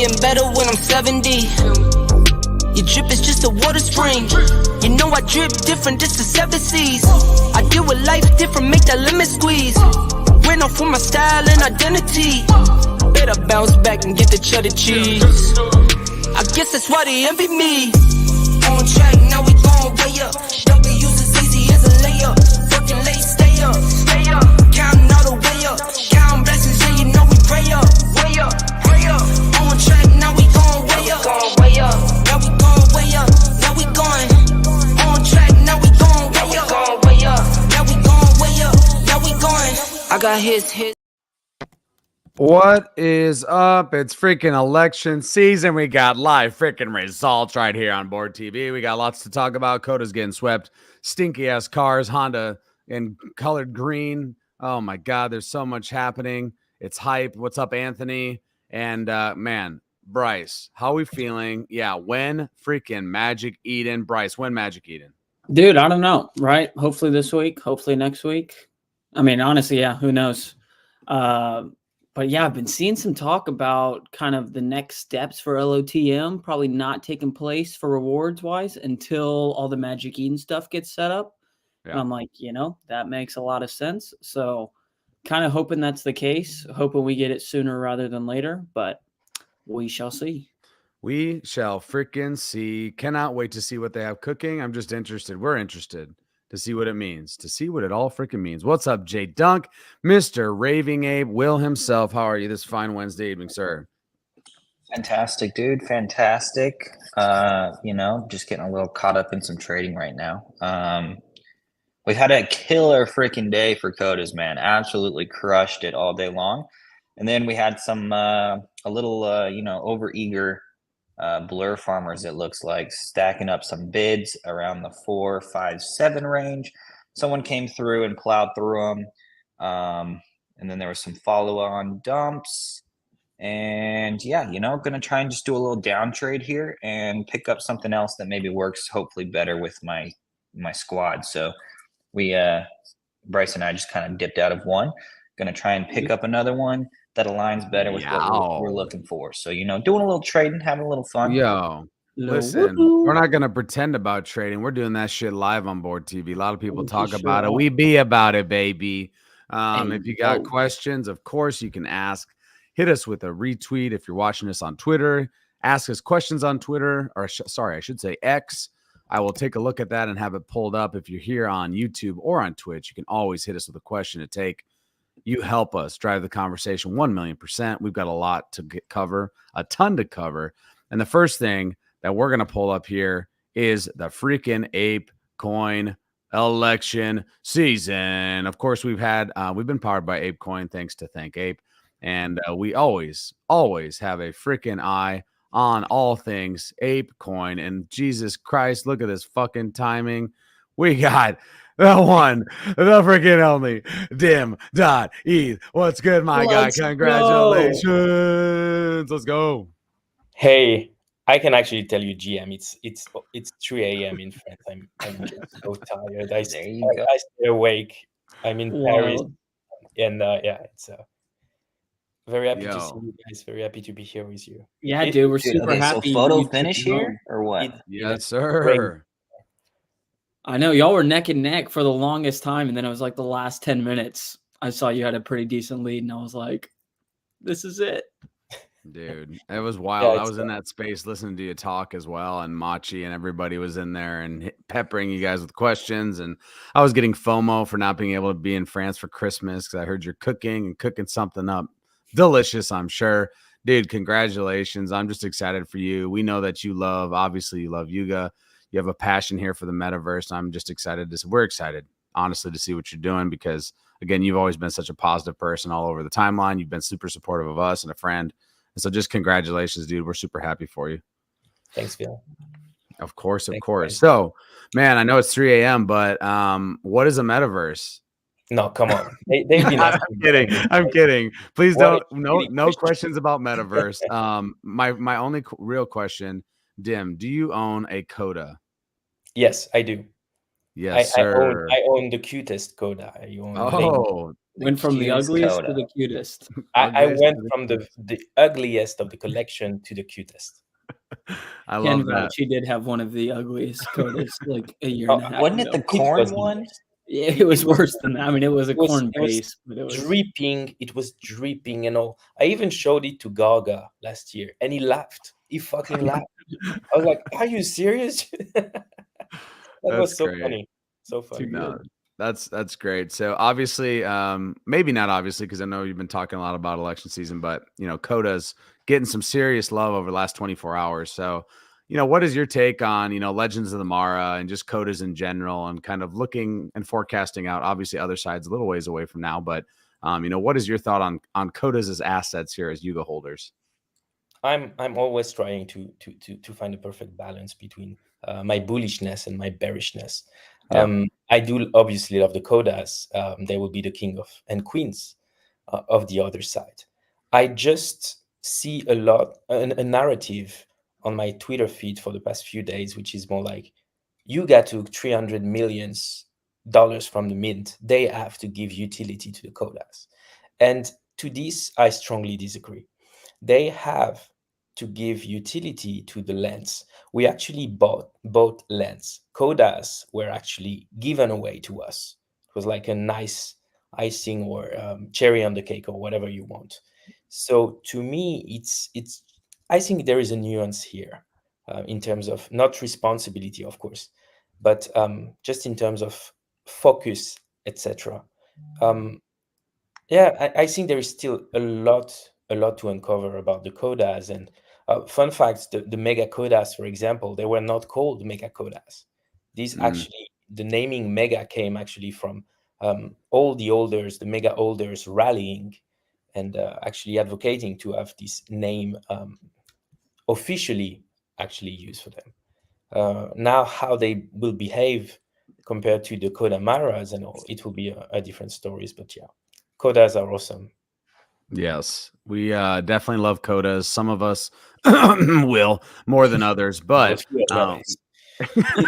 getting better when I'm 70. Your drip is just a water spring. You know I drip different, this the 7 seas. I deal with life different, make that limit squeeze. Ran off for my style and identity. Better bounce back and get the cheddar cheese. I guess that's why they envy me. On track, now we going way up. W's as easy as a layup. Working late, stay up. Counting all the way up. Counting blessings, yeah, you know we pray up. Way up, pray up. On track, now we going way up. Way up. Now we going way up. Now we going. On track, now we going way up. Way up. Now we going way up. Now we going. I got his. What is up? It's freaking election season. We got live freaking results right here on Board TV. We got lots to talk about. Koda's getting swept. Stinky ass cars. Honda in colored green. Oh my God, there's so much happening. It's hype. What's up, Anthony? And man, Bryce, how we feeling? Yeah, when freaking Magic Eden? Bryce, when Magic Eden? Dude, I don't know, right? Hopefully this week, hopefully next week. I mean, honestly, yeah, who knows? But yeah, I've been seeing some talk about kind of the next steps for LOTM probably not taking place for rewards wise until all the Magic Eden stuff gets set up. Yeah. And I'm like, you know, that makes a lot of sense. So kind of hoping that's the case, hoping we get it sooner rather than later, but we shall see. We shall freaking see. Cannot wait to see what they have cooking. I'm just interested. We're interested to see what it means, to see what it all freaking means. What's up, Jay Dunk, Mr. Raving Abe, Will himself? How are you this fine Wednesday evening, sir? Fantastic, dude. Fantastic. You know, just getting a little caught up in some trading right now. We've had a killer freaking day for Kodas, man. Absolutely crushed it all day long. And then we had some, a little, you know, overeager blur farmers, it looks like, stacking up some bids around the 4, 5, 7 range. Someone came through and plowed through them. And then there was some follow-on dumps. And yeah, you know, going to try and just do a little down trade here and pick up something else that maybe works hopefully better with my squad. So we, Bryce and I just kind of dipped out of one. Going to try and pick up another one that aligns better with what we're looking for. So, you know, doing a little trading, having a little fun. Yo, listen, we're not going to pretend about trading. We're doing that shit live on Board TV. A lot of people talk about it. We be about it, baby. If you got questions, of course, you can ask. Hit us with a retweet if you're watching us on Twitter. Ask us questions on Twitter, or sorry, I should say X. I will take a look at that and have it pulled up. If you're here on YouTube or on Twitch, you can always hit us with a question to take. You help us drive the conversation 1,000,000%. We've got a lot to cover, a ton to cover. And the first thing that we're going to pull up here is the freaking ApeCoin election season. Of course, we've been powered by ApeCoin, thanks to Thank Ape. And we always have a freaking eye on all things ApeCoin. And Jesus Christ, look at this fucking timing. We got the one, the freaking only, dim.eth. What's good, my guy? Congratulations. Let's go. Hey, I can actually tell you, GM, it's 3 a.m. in France. I'm just so tired. I stay awake. I'm in Paris. And yeah, it's very happy to see you guys. Very happy to be here with you. Yeah, dude, we're super happy. So photo finish here or what? Yes, sir. I know y'all were neck and neck for the longest time, and then it was like the last 10 minutes. I saw you had a pretty decent lead, and I was like, "This is it." Dude, it was wild. I was in that space listening to you talk as well, and Machi and everybody was in there and peppering you guys with questions. And I was getting FOMO for not being able to be in France for Christmas because I heard you're cooking something up delicious, I'm sure. Dude, congratulations. I'm just excited for you. We know that you love Yuga. You have a passion here for the metaverse. I'm just excited. We're excited, honestly, to see what you're doing because, again, you've always been such a positive person all over the timeline. You've been super supportive of us and a friend. And so just congratulations, dude. We're super happy for you. Thanks, Phil. Of course. So, man, I know it's 3 a.m., but what is a metaverse? No, come on. They've been I'm kidding. Please don't. No questions about metaverse. My only real question, Dim, do you own a Koda? Yes, I do. Yes, sir. I own the cutest Koda. Went from the ugliest to the cutest. I went from the ugliest of the collection to the cutest. I love that. She did have one of the ugliest Kodas like a year and a half Wasn't ago. it the corn one? Yeah, it was worse than that. I mean, it was a corn base, but it was dripping. It was dripping and all. I even showed it to Gaga last year, and he laughed. He fucking laughed. I was like, "Are you serious?" That was so funny. So funny. No, that's great. So obviously, maybe not obviously, because I know you've been talking a lot about election season, but Koda's getting some serious love over the last 24 hours. So, what is your take on, Legends of the Mara and just Kodas in general, and kind of looking and forecasting out? Obviously, other side's a little ways away from now, but what is your thought on Kodas as assets here as Yuga holders? I'm always trying to find a perfect balance between my bullishness and my bearishness. Yeah. I do obviously love the Kodas. They will be the king and queens of the other side. I just see a narrative on my Twitter feed for the past few days, which is more like, Yuga took $300 million from the mint. They have to give utility to the Kodas. And to this, I strongly disagree. They have to give utility to the lens. We actually bought both lens. Kodas were actually given away to us. It was like a nice icing or cherry on the cake or whatever you want. So to me, it's. I think there is a nuance here in terms of not responsibility, of course, but just in terms of focus, etc. I think there is still a lot to uncover about the Kodas. And fun facts: the mega Kodas, for example, they were not called mega Kodas. These actually, the naming mega came actually from all the holders, the mega holders rallying and actually advocating to have this name officially actually used for them. Now, how they will behave compared to the Koda Maras and all, it will be a different stories. But yeah, Kodas are awesome. Yes, we definitely love Kodas. Some of us will more than others, but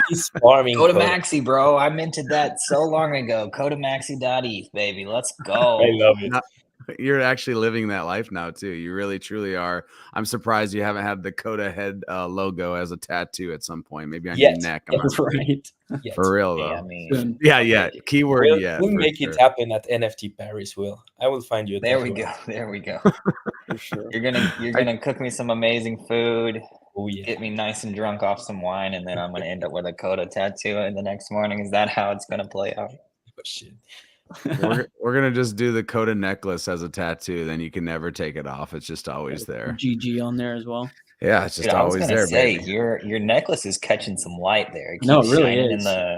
he's farming Koda Maxi, bro. I minted that so long ago. KodaMaxi.eth, baby. Let's go. I love it. You're actually living that life now too. You really truly are. I'm surprised you haven't had the Koda head logo as a tattoo at some point, maybe on your neck. That's right. For real though. Yeah, I mean, yeah. Keyword we'll make it happen at NFT Paris. I will find you. There we go. For sure. You're gonna cook me some amazing food. Oh yeah. Get me nice and drunk off some wine, and then I'm gonna end up with a Koda tattoo in the next morning. Is that how it's gonna play out? Oh, shit. We're gonna just do the Koda necklace as a tattoo, then you can never take it off. It's just always there. GG on there as well. Yeah, it's just always there. Say, your necklace is catching some light there. No, it really is. I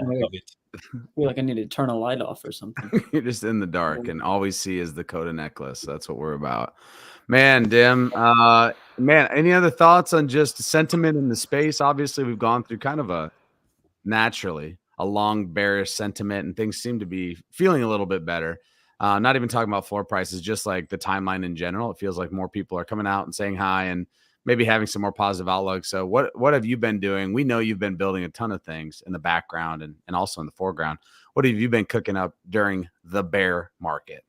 feel like I need to turn a light off or something. You're just in the dark and all we see is the Koda necklace. That's what we're about. Man, Dim. Any other thoughts on just sentiment in the space? Obviously, we've gone through kind of a long bearish sentiment, and things seem to be feeling a little bit better. Not even talking about floor prices, just like the timeline in general. It feels like more people are coming out and saying hi and maybe having some more positive outlook. So what have you been doing? We know you've been building a ton of things in the background and also in the foreground. What have you been cooking up during the bear market?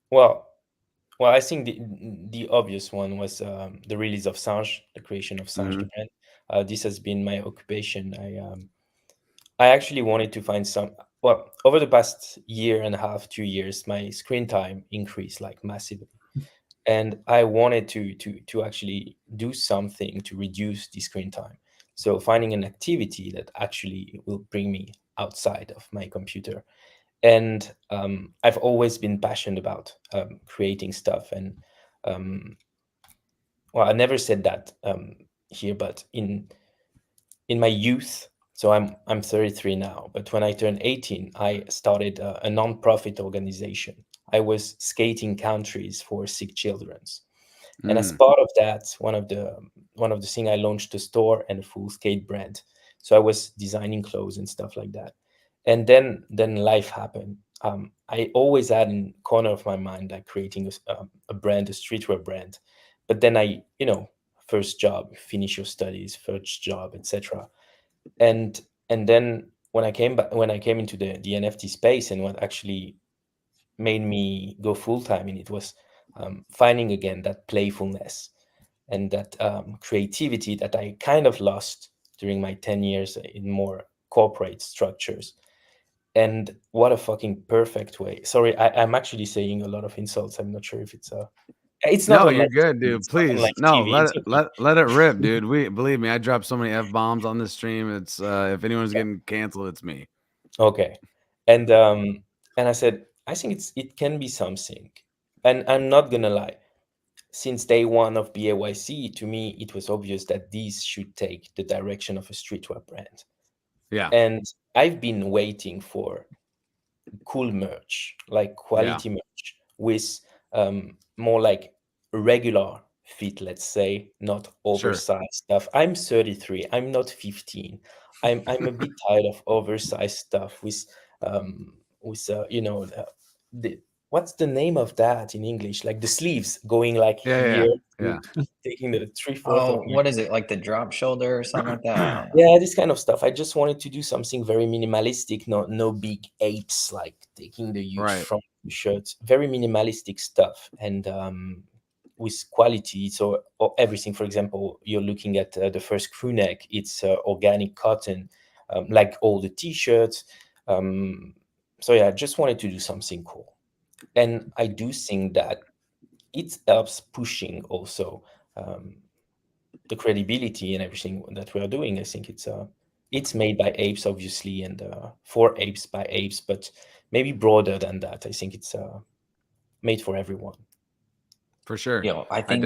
Well, I think the obvious one was the release of Sanj, the creation of Sanj the brand. This has been my occupation. I actually wanted to find over the past year and a half, 2 years, my screen time increased like massively. And I wanted to actually do something to reduce the screen time. So finding an activity that actually will bring me outside of my computer. And I've always been passionate about creating stuff. And I never said that here, but in my youth, so I'm 33 now, but when I turned 18, I started a non-profit organization. I was skating countries for sick children. And as part of that, one of the thing, I launched a store and a full skate brand. So I was designing clothes and stuff like that. And then life happened. I always had in corner of my mind like creating a brand, a streetwear brand. But then first job, finish your studies, first job, etc. And then when I came into the NFT space, and what actually made me go full time, and it was finding again that playfulness and that creativity that I kind of lost during my 10 years in more corporate structures. And what a fucking perfect way. Sorry, I'm actually saying a lot of insults. I'm not sure if it's not No, on you're live good, TV. dude. It's not on Please, live no, TV. It's okay. let it rip, dude. We believe me, I drop so many F-bombs on this stream. It's if anyone's getting canceled, it's me. Okay. And I said, I think it can be something. And I'm not gonna lie. Since day one of BAYC, to me, it was obvious that these should take the direction of a streetwear brand. Yeah. And I've been waiting for cool merch, like quality merch with more like regular fit, let's say, not oversized stuff. I'm 33. I'm not 15. I'm a bit tired of oversized stuff with you know, the what's the name of that in English? Like the sleeves going like here, taking the 3/4 of what is it, like the drop shoulder or something like that? I don't know. Yeah, this kind of stuff. I just wanted to do something very minimalistic, no big apes like taking the huge front shirts, very minimalistic stuff, and with quality. So everything, for example, you're looking at the first crew neck, it's organic cotton, like all the t-shirts. So yeah, I just wanted to do something cool. And I do think that it helps pushing also the credibility and everything that we are doing. I think it's made by apes, obviously, and for apes by apes, but maybe broader than that. I think it's made for everyone. For sure. I think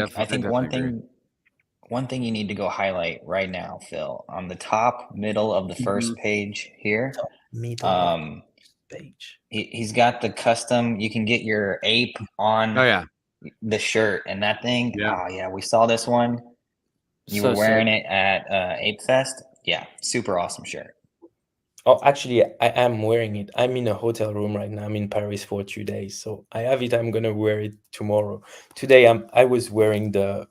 one thing you need to go highlight right now, Phil, on the top middle of the first page here. Page. He's got the custom. You can get your ape on the shirt, and that thing. Oh yeah, we saw this one. You were wearing it at Ape Fest. Yeah, super awesome shirt. Oh, actually, I am wearing it. I'm in a hotel room right now. I'm in Paris for 2 days, so I have it. I'm gonna wear it tomorrow. Today, I was wearing the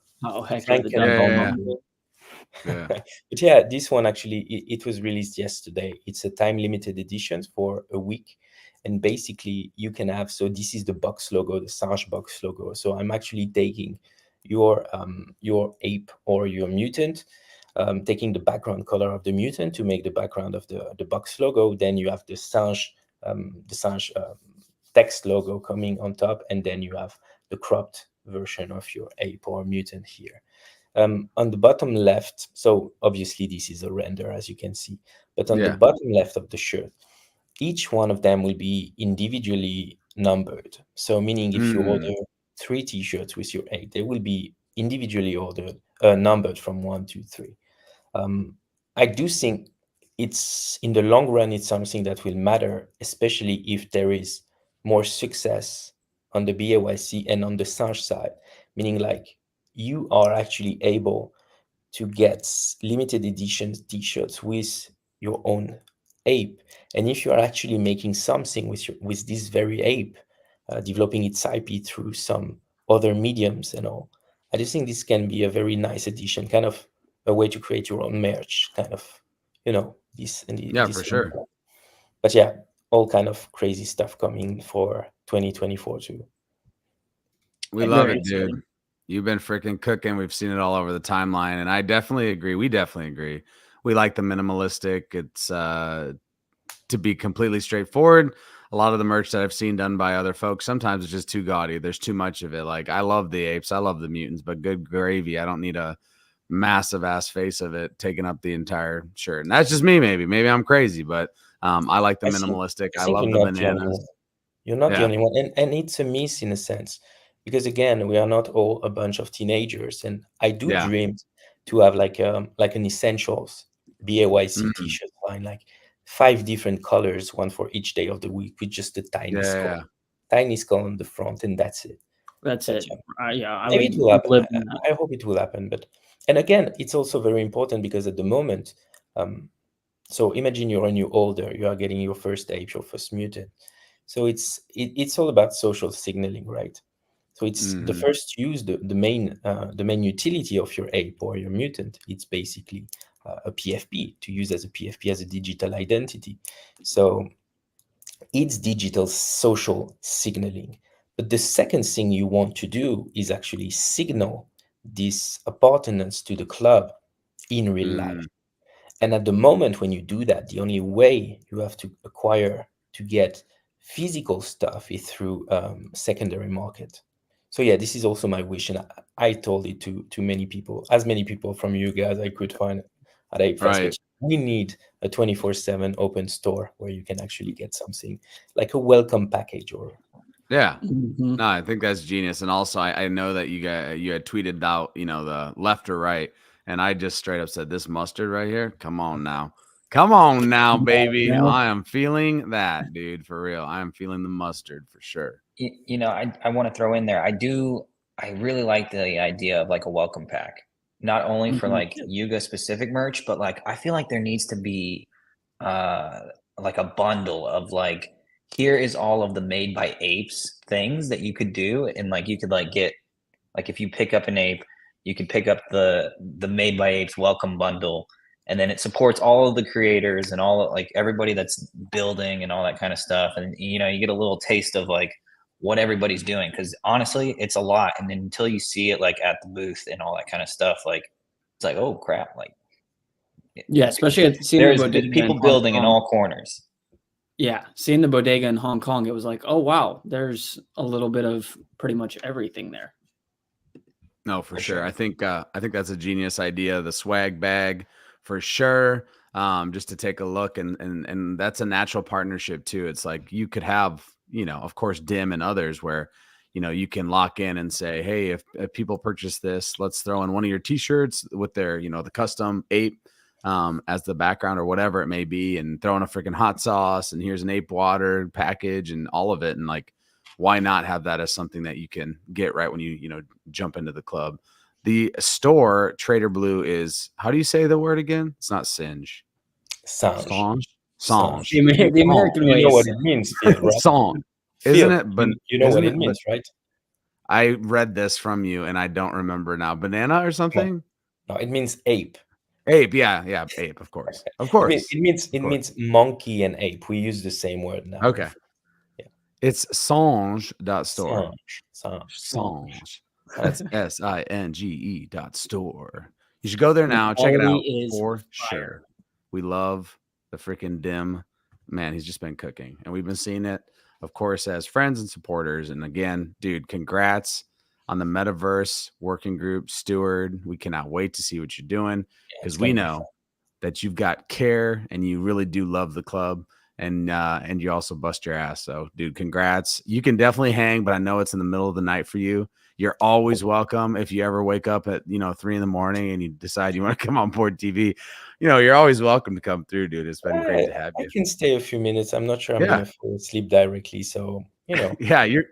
But yeah, this one actually it was released yesterday. It's a time limited edition for a week, and basically you can have. So this is the box logo, the Sange box logo. So I'm actually taking your ape or your mutant. Taking the background color of the mutant to make the background of the box logo. Then you have the Sange text logo coming on top, and then you have the cropped version of your ape or mutant here. On the bottom left, so obviously this is a render, as you can see, but on the bottom left of the shirt, each one of them will be individually numbered. So meaning if you order 3 t-shirts with your ape, they will be individually numbered from 1 to 3. I do think it's in the long run, it's something that will matter, especially if there is more success on the BAYC and on the Sange side, meaning like you are actually able to get limited edition t-shirts with your own ape. And if you are actually making something with this very ape, developing its IP through some other mediums and all, I just think this can be a very nice addition, kind of a way to create your own merch, kind of, this. For sure. But yeah, all kind of crazy stuff coming for 2024 too. We love it, dude. You've been freaking cooking. We've seen it all over the timeline, and I definitely agree. We definitely agree. We like the minimalistic. It's to be completely straightforward. A lot of the merch that I've seen done by other folks, sometimes it's just too gaudy. There's too much of it. Like, I love the apes, I love the mutants, but good gravy, I don't need a massive ass face of it taking up the entire shirt. And that's just me. Maybe I'm crazy, but I like the minimalistic. I love the bananas. You're not the only one, and it's a miss in a sense, because again, we are not all a bunch of teenagers, and I do dream to have like an essentials BAYC t-shirt line, like 5 different colors, one for each day of the week, with just a tiny skull on the front, and that's it. Maybe it will happen. I hope it will happen. But and again, it's also very important because at the moment, so imagine you're a new older, you are getting your first ape, your first mutant. So it's all about social signaling, right? So it's the first use, the main utility of your ape or your mutant. It's basically a PFP, to use as a PFP, as a digital identity. So It's digital social signaling. But the second thing you want to do is actually signal this appartenance to the club in real life. And at the moment when you do that, the only way you have to acquire to get physical stuff is through secondary market. So yeah, this is also my wish, and I told it to many people, as many people from you guys I could find at ApeFest. Right. We need a 24/7 open store where you can actually get something like a welcome package or. Yeah. No, I think that's genius. And also, I know that you had tweeted out, the left or right, and I just straight up said, this mustard right here, come on now, baby. Yeah. I am feeling that, dude, for real. I am feeling the mustard for sure. I want to throw in there. I really like the idea of like a welcome pack, not only for like Yuga specific merch, but like I feel like there needs to be like a bundle of like, here is all of the made by apes things that you could do, and like you could like get, like if you pick up an ape, you could pick up the made by apes welcome bundle, and then it supports all of the creators and all like everybody that's building and all that kind of stuff, and you get a little taste of like what everybody's doing, because honestly it's a lot, and then until you see it like at the booth and all that kind of stuff, like it's like, oh crap, like yeah, especially at seeing there's the bodega people building in all corners. Yeah, seeing the bodega in Hong Kong, it was like, oh wow, there's a little bit of pretty much everything there. No, for sure. I think that's a genius idea. The swag bag, for sure. Just to take a look, and that's a natural partnership too. It's like you could have, of course, Dim and others where, you can lock in and say, hey, if people purchase this, let's throw in one of your t-shirts with their, the custom ape as the background or whatever it may be, and throw in a freaking hot sauce, and here's an ape water package and all of it. And like, why not have that as something that you can get right when you jump into the club? The store, Trader Blue, is, how do you say the word again? It's not Singe. Sange. The American way. You know what it means, Phil, right? Song. Isn't it? But you know what it means, right? I read this from you and I don't remember now. Banana or something? No, it means ape. Ape, yeah, ape, of course. Of course. It means monkey and ape. We use the same word now. Okay. Yeah. It's songe.store. Songe. That's SINGE.store. You should go there now. Check it out for sure. We love the freaking Dim. Man, he's just been cooking. And we've been seeing it, of course, as friends and supporters. And again, dude, congrats on the Metaverse Working Group Steward. We cannot wait to see what you're doing, because we know that you've got care and you really do love the club, and you also bust your ass. So, dude, congrats. You can definitely hang, but I know it's in the middle of the night for you. You're always welcome. If you ever wake up at 3 a.m. and you decide you want to come on board TV, you're always welcome to come through, dude. It's been great to have you. I can stay a few minutes. I'm not sure I'm gonna fall asleep directly, so yeah, you're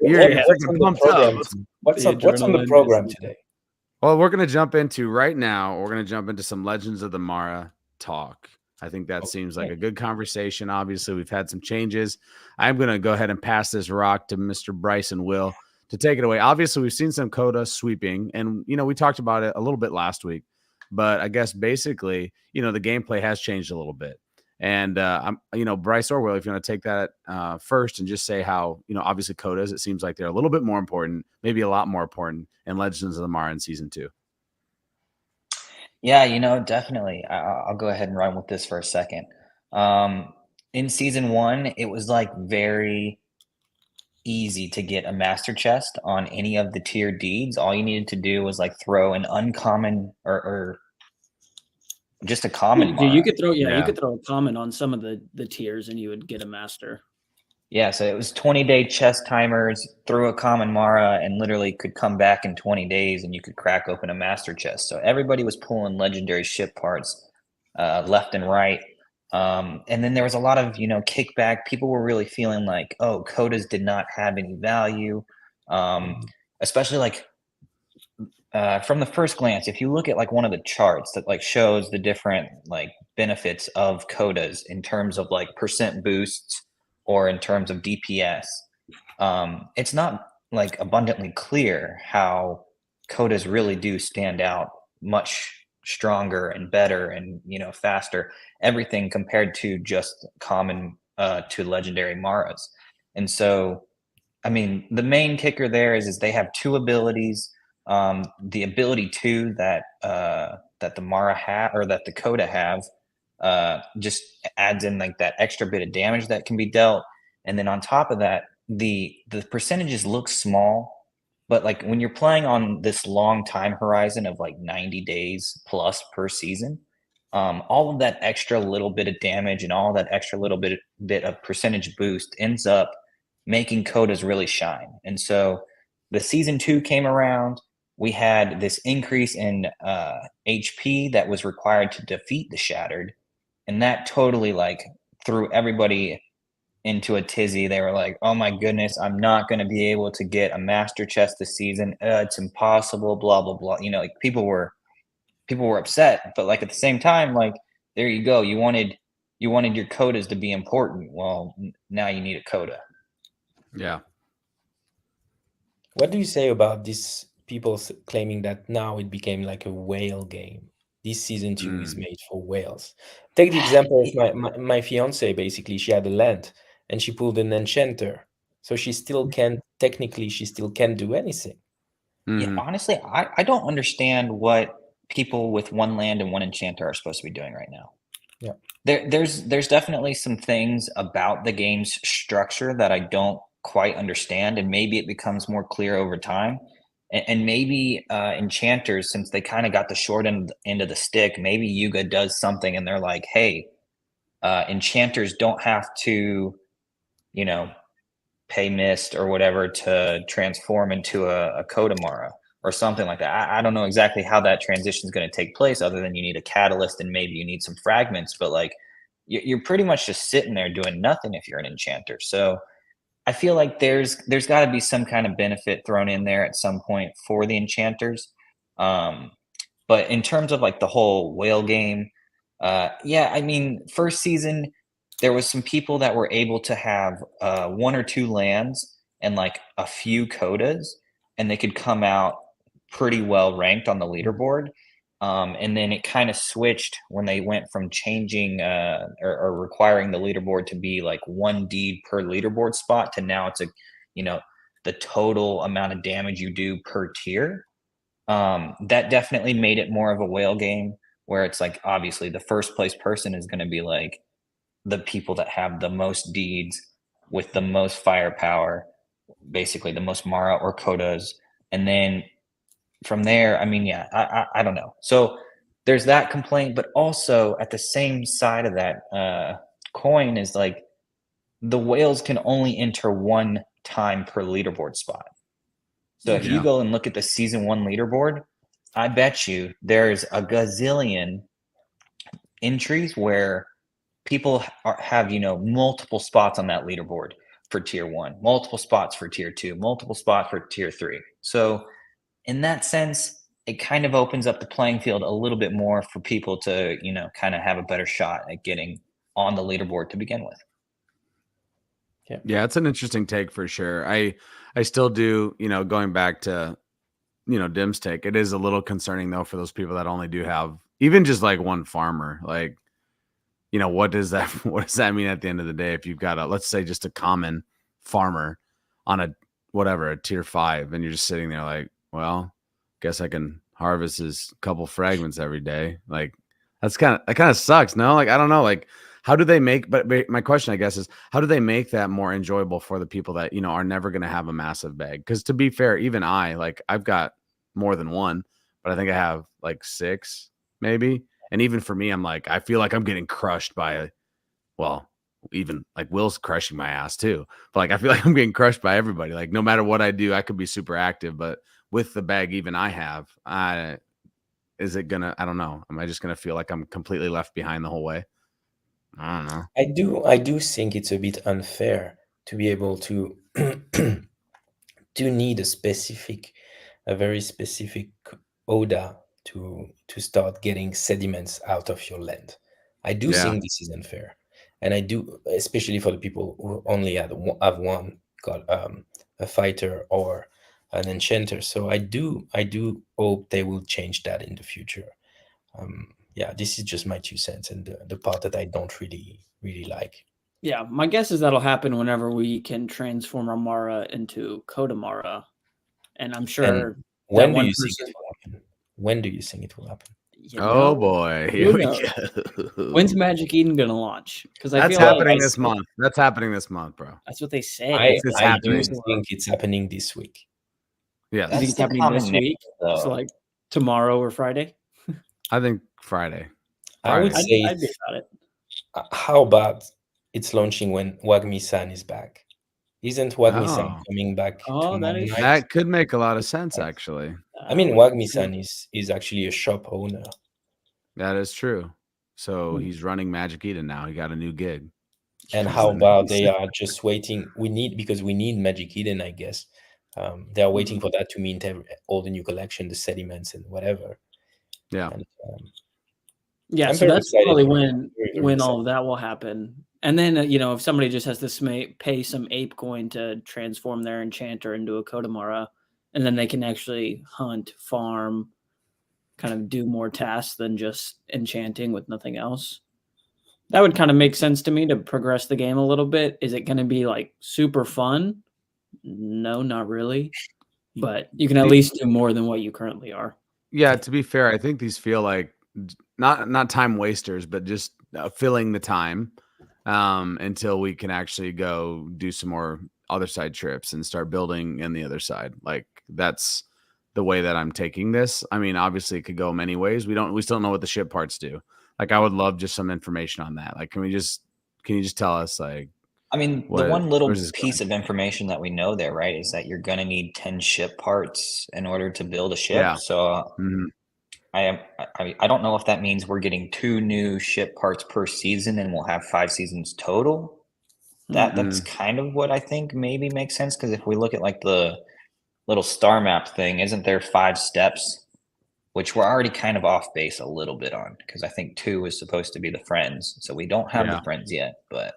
pumped up. What's on the program today? Well, we're gonna jump into right now. We're gonna jump into some Legends of the Mara talk. I think that seems like a good conversation. Obviously, we've had some changes. I'm gonna go ahead and pass this rock to Mr. Bryce and Will to take it away. Obviously, we've seen some Koda sweeping, and we talked about it a little bit last week, but I guess basically, the gameplay has changed a little bit. And Bryce or Will, if you want to take that first and just say how, obviously Kodas, it seems like they're a little bit more important, maybe a lot more important in Legends of the Mara in season 2. Yeah, definitely. I'll go ahead and run with this for a second. In season 1, it was like very easy to get a master chest on any of the tier deeds. All you needed to do was like throw an uncommon or just a common. You could throw you could throw a common on some of the tiers and you would get a master. Yeah, so it was 20-day chest timers, threw a common Mara, and literally could come back in 20 days and you could crack open a master chest. So everybody was pulling legendary ship parts left and right. And then there was a lot of, kickback. People were really feeling like, oh, Kodas did not have any value. Especially like from the first glance, if you look at like one of the charts that like shows the different like benefits of Kodas in terms of like percent boosts or in terms of DPS, it's not like abundantly clear how Kodas really do stand out much stronger and better and faster, everything compared to just common to legendary Maras. And so, I mean, the main kicker there is they have 2 abilities. The ability 2 that the Mara have, or that the Koda have, just adds in like that extra bit of damage that can be dealt. And then on top of that, the percentages look small, but like when you're playing on this long time horizon of like 90 days plus per season, all of that extra little bit of damage and all that extra little bit of percentage boost ends up making Kodas really shine. And so the season 2 came around. We had this increase in HP that was required to defeat the Shattered, and that totally like threw everybody into a tizzy. They were like, "Oh my goodness, I'm not going to be able to get a master chest this season. It's impossible." Blah blah blah. You know, like people were upset, but like at the same time, like there you go. You wanted your Kodas to be important. Well, now you need a Koda. Yeah. What do you say about this? People claiming that now it became like a whale game. This season 2 is made for whales. Take the example of my fiance. Basically, she had a land and she pulled an enchanter, so she still can't do anything. Yeah, honestly, I don't understand what people with 1 land and 1 enchanter are supposed to be doing right now. Yeah, there's definitely some things about the game's structure that I don't quite understand, and maybe it becomes more clear over time. And maybe enchanters, since they kind of got the short end of the stick, maybe Yuga does something and they're like, hey, enchanters don't have to, you know, pay mist or whatever to transform into a Kodamara or something like that. I don't know exactly how that transition is going to take place, other than you need a catalyst and maybe you need some fragments, but like you're pretty much just sitting there doing nothing if you're an enchanter. So I feel like there's got to be some kind of benefit thrown in there at some point for the enchanters. But in terms of like the whole whale game, yeah, I mean, first season, there was some people that were able to have 1 or 2 lands and like a few Kodas, and they could come out pretty well ranked on the leaderboard. And then it kind of switched when they went from changing or requiring the leaderboard to be like 1 deed per leaderboard spot to now it's the total amount of damage you do per tier. That definitely made it more of a whale game, where it's like obviously the first place person is going to be like the people that have the most deeds with the most firepower, basically the most Mara or Kodas. And then from there, I mean, yeah, I don't know. So there's that complaint, but also at the same side of that coin is like the whales can only enter 1 time per leaderboard spot. So if you go and look at the season 1 leaderboard, I bet you there's a gazillion entries where people have multiple spots on that leaderboard for tier 1, multiple spots for tier 2, multiple spots for tier 3. So in that sense, it kind of opens up the playing field a little bit more for people to kind of have a better shot at getting on the leaderboard to begin with. Yeah, it's an interesting take for sure. I still do, going back to Dim's take, it is a little concerning though for those people that only do have even just like 1 farmer. Like, what does that mean at the end of the day if you've got let's say just a common farmer on a tier 5, and you're just sitting there like, well, guess I can harvest his couple fragments every day. Like that kind of sucks. No, like I don't know, like how do they make? But my question, I guess, is how do they make that more enjoyable for the people that are never going to have a massive bag? Because to be fair, even I've got more than 1, but I think I have like 6 maybe. And even for me, I'm like, I feel like I'm getting crushed by even like Will's crushing my ass too. But like I feel like I'm getting crushed by everybody. Like no matter what I do, I could be super active, but with the bag even I have, I don't know. Am I just gonna feel like I'm completely left behind the whole way? I don't know. I do think it's a bit unfair to be able to need a very specific ODA to start getting sediments out of your land. I do think this is unfair, and I do, especially for the people who only have 1, got a fighter or an enchanter. So I do hope they will change that in the future. Yeah, this is just my 2 cents, and the part that I don't really like. Yeah, my guess is that'll happen whenever we can transform our Mara into Koda Mara. And I'm sure when that do one you think person, it will happen? When do you think it will happen? Oh boy, here who we knows? go. When's Magic Eden gonna launch? Because I That's feel happening like this month. That's happening this month, bro. that's what they say. I It's I do happening. think it's happening this week. You think Yes, it's the happening common this week? narrative, So though. like tomorrow or Friday? I think Friday. I would Friday. say I'd be it's, about it. how about it's launching when Wagmi-san is back? Isn't Wagmi-san Oh. coming back Oh, that tomorrow is- night? That could make a lot of sense, actually. I mean, Wagmi-san is actually a shop owner. That is true. So Hmm. he's running Magic Eden now. He got a new gig. And how about they are just waiting? Because we need Magic Eden, I guess. They are waiting for that to mint all the new collection, the sediments and whatever. Yeah. And, Yeah, I'm so very that's excited. probably Very, very when excited. all of that will happen. And then if somebody just has to pay some ApeCoin to transform their enchanter into a Kodamara, and then they can actually hunt, farm, kind of do more tasks than just enchanting with nothing else. That would kind of make sense to me to progress the game a little bit. Is it going to be like super fun? No, not really. But you can at least do more than what you currently are. Yeah, to be fair, I think these feel like not time wasters, but just filling the time until we can actually go do some more other side trips and start building in the other side. Like that's the way that I'm taking this. I mean, obviously it could go many ways. We still don't know what the ship parts do. Like I would love just some information on that. Like can you just tell us like I mean, the one little piece of information that we know there, right, is that you're going to need 10 ship parts in order to build a ship. Yeah. So I don't know if that means we're getting 2 new ship parts per season and we'll have 5 seasons total. That's kind of what I think maybe makes sense, because if we look at like the little star map thing, isn't there 5 steps, which we're already kind of off base a little bit on, because I think 2 is supposed to be the friends. So we don't have the friends yet, but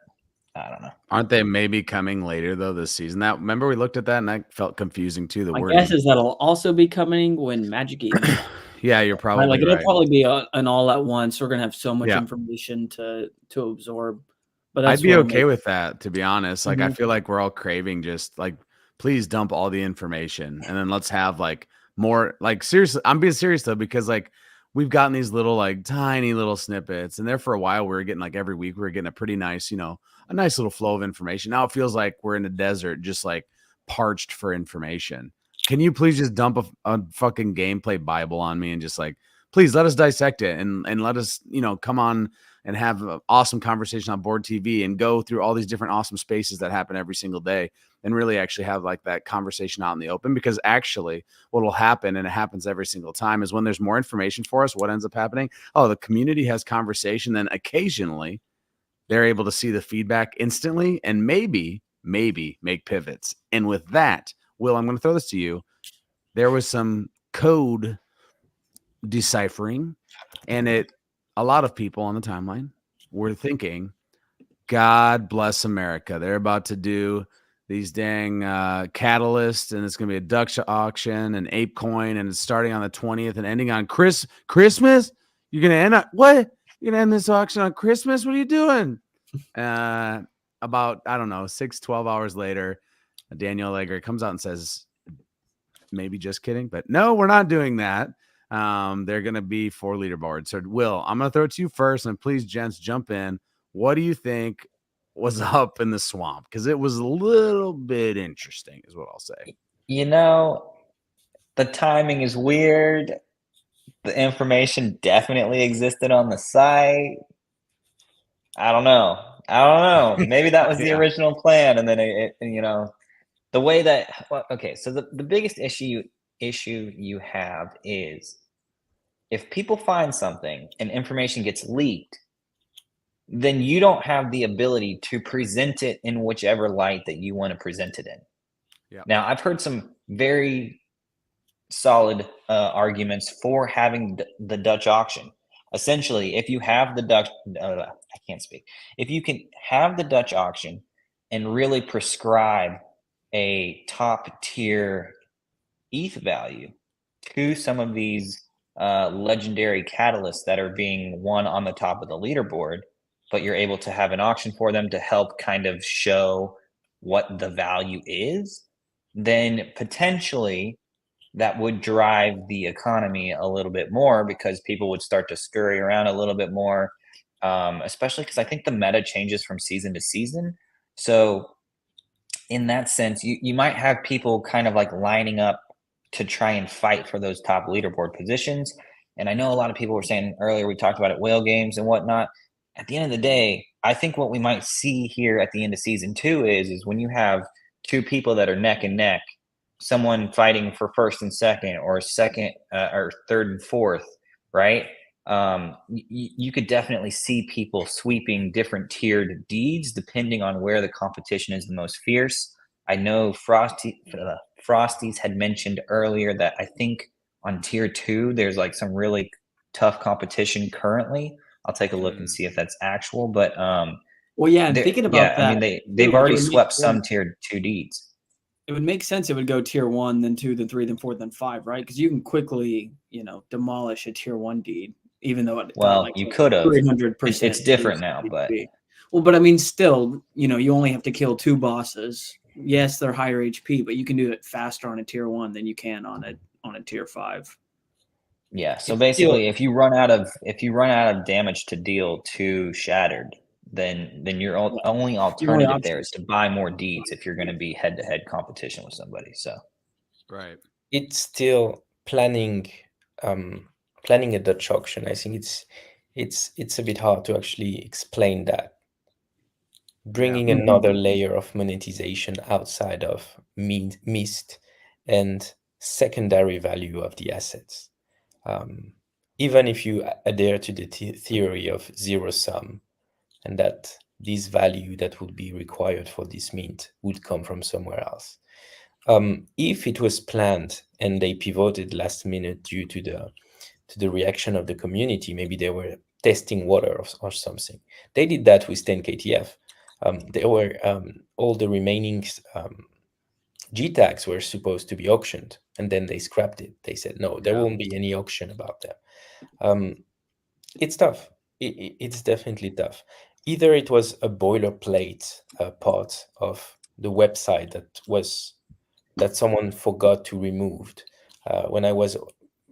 I don't know. Aren't they maybe coming later though this season? That remember we looked at that and that felt confusing too. My guess is that'll also be coming when Magic Eden. Yeah, you're probably right. It'll probably be an all at once. We're gonna have so much Yeah. information to absorb. But I'd be okay with that, to be honest. Like I Mhm. feel like we're all craving just like please dump all the information and then let's have like more like seriously. I'm being serious though, because like we've gotten these little like tiny little snippets, and there for a while we were getting like every week we were getting a pretty nice, a nice little flow of information. Now it feels like we're in a desert, just like parched for information. Can you please just dump a fucking gameplay Bible on me and just like, please let us dissect it and let us, come on and have an awesome conversation on board TV and go through all these different awesome spaces that happen every single day and really actually have like that conversation out in the open. Because actually what will happen, and it happens every single time, is when there's more information for us, what ends up happening? Oh, the community has conversation. Then occasionally they're able to see the feedback instantly and maybe make pivots. And with that, Will, I'm going to throw this to you. There was some code deciphering, and a lot of people on the timeline were thinking, God bless America. They're about to do these dang catalysts, and it's going to be a Dutch auction and ApeCoin, and it's starting on the 20th and ending on Christmas. You're going to end up what? You're going to end this auction on Christmas? What are you doing? About, I don't know, 12 hours later, Daniel Allegri comes out and says, maybe just kidding, but no, we're not doing that. They're going to be 4 leaderboards. So Will, I'm going to throw it to you first, and please, gents, jump in. What do you think was up in the swamp? Because it was a little bit interesting is what I'll say. The timing is weird. The information definitely existed on the site. I don't know. Maybe that was the original plan, and then the way that. Well, okay, so the biggest issue you have is if people find something and information gets leaked, then you don't have the ability to present it in whichever light that you want to present it in. Yeah. Now, I've heard some very solid arguments for having the Dutch auction. Essentially, if you have the Dutch, I can't speak. If you can have the Dutch auction and really prescribe a top tier ETH value to some of these legendary catalysts that are being won on the top of the leaderboard, but you're able to have an auction for them to help kind of show what the value is, then potentially that would drive the economy a little bit more, because people would start to scurry around a little bit more, especially because I think the meta changes from season to season. So in that sense, you might have people kind of like lining up to try and fight for those top leaderboard positions. And I know a lot of people were saying earlier, we talked about it, whale games and whatnot. At the end of the day, I think what we might see here at the end of season 2 is when you have two people that are neck and neck, someone fighting for first and second, or second or third and fourth, right? You could definitely see people sweeping different tiered deeds depending on where the competition is the most fierce. I know Frosties had mentioned earlier that I think on tier 2 there's like some really tough competition currently. I'll take a look and see if that's actual, but well, yeah, I'm thinking about that. I mean, they've already swept some tier 2 deeds. It would make sense. It would go tier 1, then 2, then 3, then 4, then 5, right? Because you can quickly, demolish a tier 1 deed, even though you could have. 300%. It's different now, but but I mean, still, you only have to kill 2 bosses. Yes, they're higher HP, but you can do it faster on a tier 1 than you can on a tier 5. Yeah. So basically, if you run out of damage to deal to Shattered, then your only alternative there is to buy more deeds if you're going to be head-to-head competition with somebody. So, right, it's still planning a Dutch auction. I think it's a bit hard to actually explain that. Bringing another layer of monetization outside of mist and secondary value of the assets. Even if you adhere to the theory of zero sum, and that this value that would be required for this mint would come from somewhere else. If it was planned and they pivoted last minute due to the reaction of the community, maybe they were testing water or something. They did that with 10 KTF. There were all the remaining G tags were supposed to be auctioned, and then they scrapped it. They said, no, there won't be any auction about them. It's tough. It's definitely tough. Either it was a boilerplate part of the website that someone forgot to remove. When I was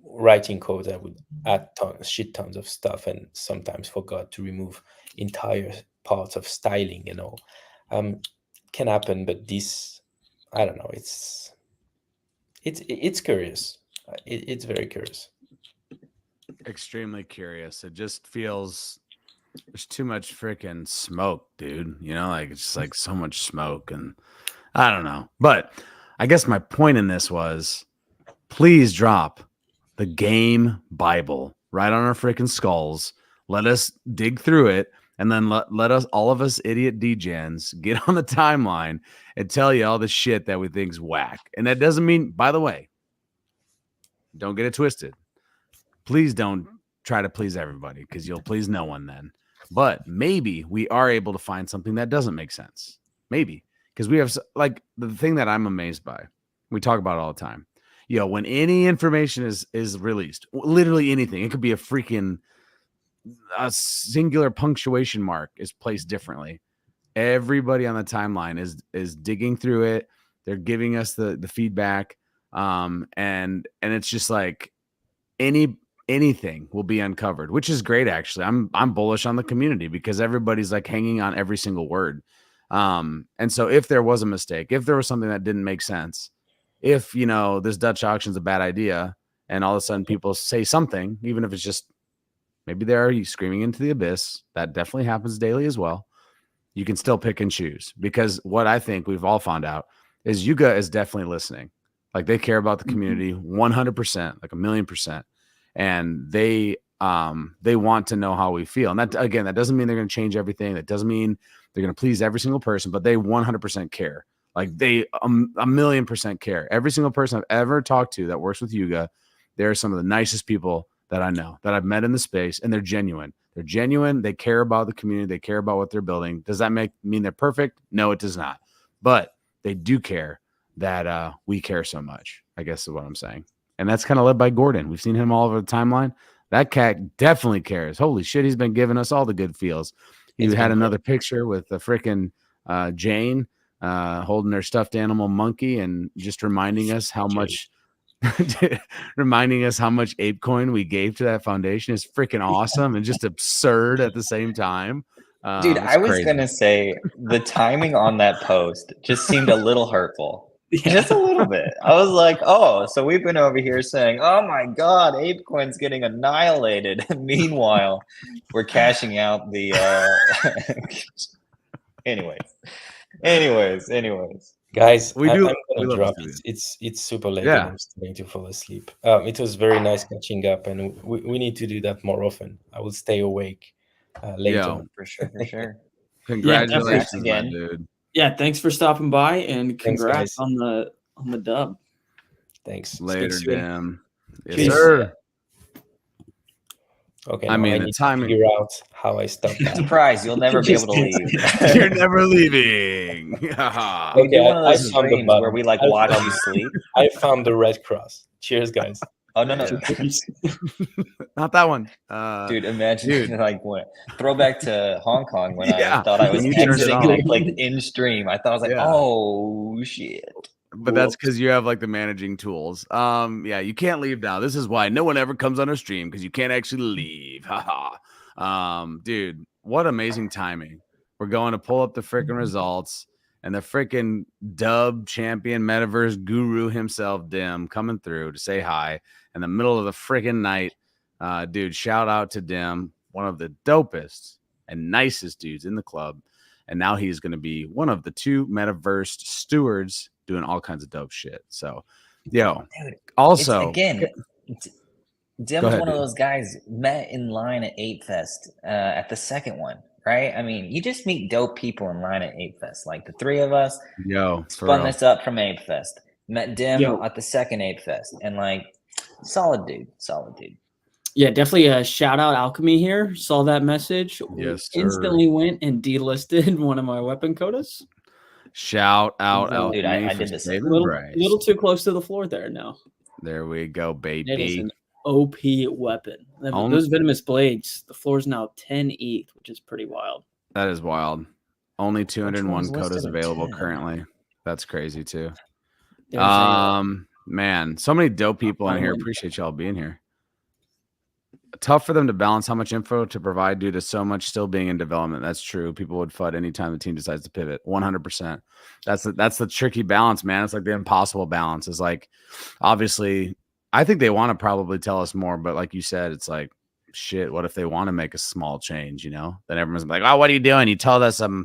writing code, I would add shit tons of stuff and sometimes forgot to remove entire parts of styling and all. Can happen, but this, I don't know. It's curious. It's very curious. Extremely curious. It just feels there's too much freaking smoke, dude. Like it's just like so much smoke, and I don't know. But I guess my point in this was, please drop the game Bible right on our freaking skulls. Let us dig through it, and then let us, all of us idiot degens, get on the timeline and tell you all the shit that we think's whack. And that doesn't mean, by the way, don't get it twisted. Please don't try to please everybody, because you'll please no one then. But maybe we are able to find something that doesn't make sense. Maybe. Because we have, like, the thing that I'm amazed by, we talk about it all the time. When any information is released, literally anything, it could be a singular punctuation mark is placed differently. Everybody on the timeline is digging through it. They're giving us the feedback. And it's just like anything will be uncovered, which is great. Actually, I'm bullish on the community because everybody's like hanging on every single word. And so if there was a mistake, if there was something that didn't make sense, if this Dutch auction is a bad idea, and all of a sudden people say something, even if it's just maybe they're screaming into the abyss, that definitely happens daily as well. You can still pick and choose, because what I think we've all found out is Yuga is definitely listening. Like, they care about the community 100%, like 1,000,000%. And they want to know how we feel. And that, again, that doesn't mean they're going to change everything. That doesn't mean they're going to please every single person, but they 100% care. Like, they 1,000,000% care. Every single person I've ever talked to that works with Yuga, they're some of the nicest people that I know, that I've met in the space, and they're genuine. They're genuine. They care about the community. They care about what they're building. Does that mean they're perfect? No, it does not. But they do care that we care so much, I guess is what I'm saying. And that's kind of led by Gordon. We've seen him all over the timeline. That cat definitely cares. Holy shit, he's been giving us all the good feels. You had another picture with the freaking Jane holding her stuffed animal monkey and just reminding us how much ApeCoin we gave to that foundation is freaking awesome and just absurd at the same time. Dude, I was gonna say the timing on that post just seemed a little hurtful. Just a little bit. I was like, oh, so we've been over here saying, oh my God, ApeCoin's getting annihilated. Meanwhile, we're cashing out the anyways. Guys, we I'm love gonna drop. It's super late and I'm starting to fall asleep. It was very nice catching up, and we need to do that more often. I will stay awake later. For sure. Congratulations, again, dude. Yeah, thanks for stopping by, and congrats on the dub. Thanks. Later, Dim. Yes, Peace. sir. Okay, I mean, I the need timing. to figure out how I stop that. Surprise! You'll never be able to leave. You're never leaving. We do one of those streams where we like watch you sleep. I found the red cross. Cheers, guys. Oh no, not that one, dude. Imagine like what throwback to Hong Kong when I thought I was exiting and I clicked in stream. I thought I was like, oh shit. But that's because you have like the managing tools. You can't leave now. This is why no one ever comes on a stream, because you can't actually leave. Dude, what amazing timing. We're going to pull up the freaking results, and the freaking dub champion metaverse guru himself, Dim, coming through to say hi in the middle of the freaking night. Dude, shout out to Dim, one of the dopest and nicest dudes in the club. And now he's going to be one of the 2 metaverse stewards doing all kinds of dope shit. So, dude, also, Dim was one of those guys met in line at Ape Fest at the second one, right? I mean, you just meet dope people in line at Ape Fest. Like the 3 of us spun this up from Ape Fest. Met Dim at the second Ape Fest, and like, solid dude. Yeah, definitely a shout out Alchemy here. Saw that message. Yes, sir. Instantly went and delisted one of my weapon Kodas. Shout out Alchemy. Dude, I did this. Little too close to the floor there now. There we go, baby. It is an OP weapon. Those venomous blades, the floor's now 10 ETH, which is pretty wild. That is wild. Only 201 Kodas available currently. That's crazy too. Man, so many dope people in here. Appreciate y'all being here. Tough for them to balance how much info to provide due to so much still being in development. That's true. People would FUD anytime the team decides to pivot. 100%. That's the tricky balance, man. It's like the impossible balance. Is like, obviously, I think they want to probably tell us more, but like you said, it's like, shit, what if they want to make a small change, you know? Then everyone's like, oh, what are you doing? You told us a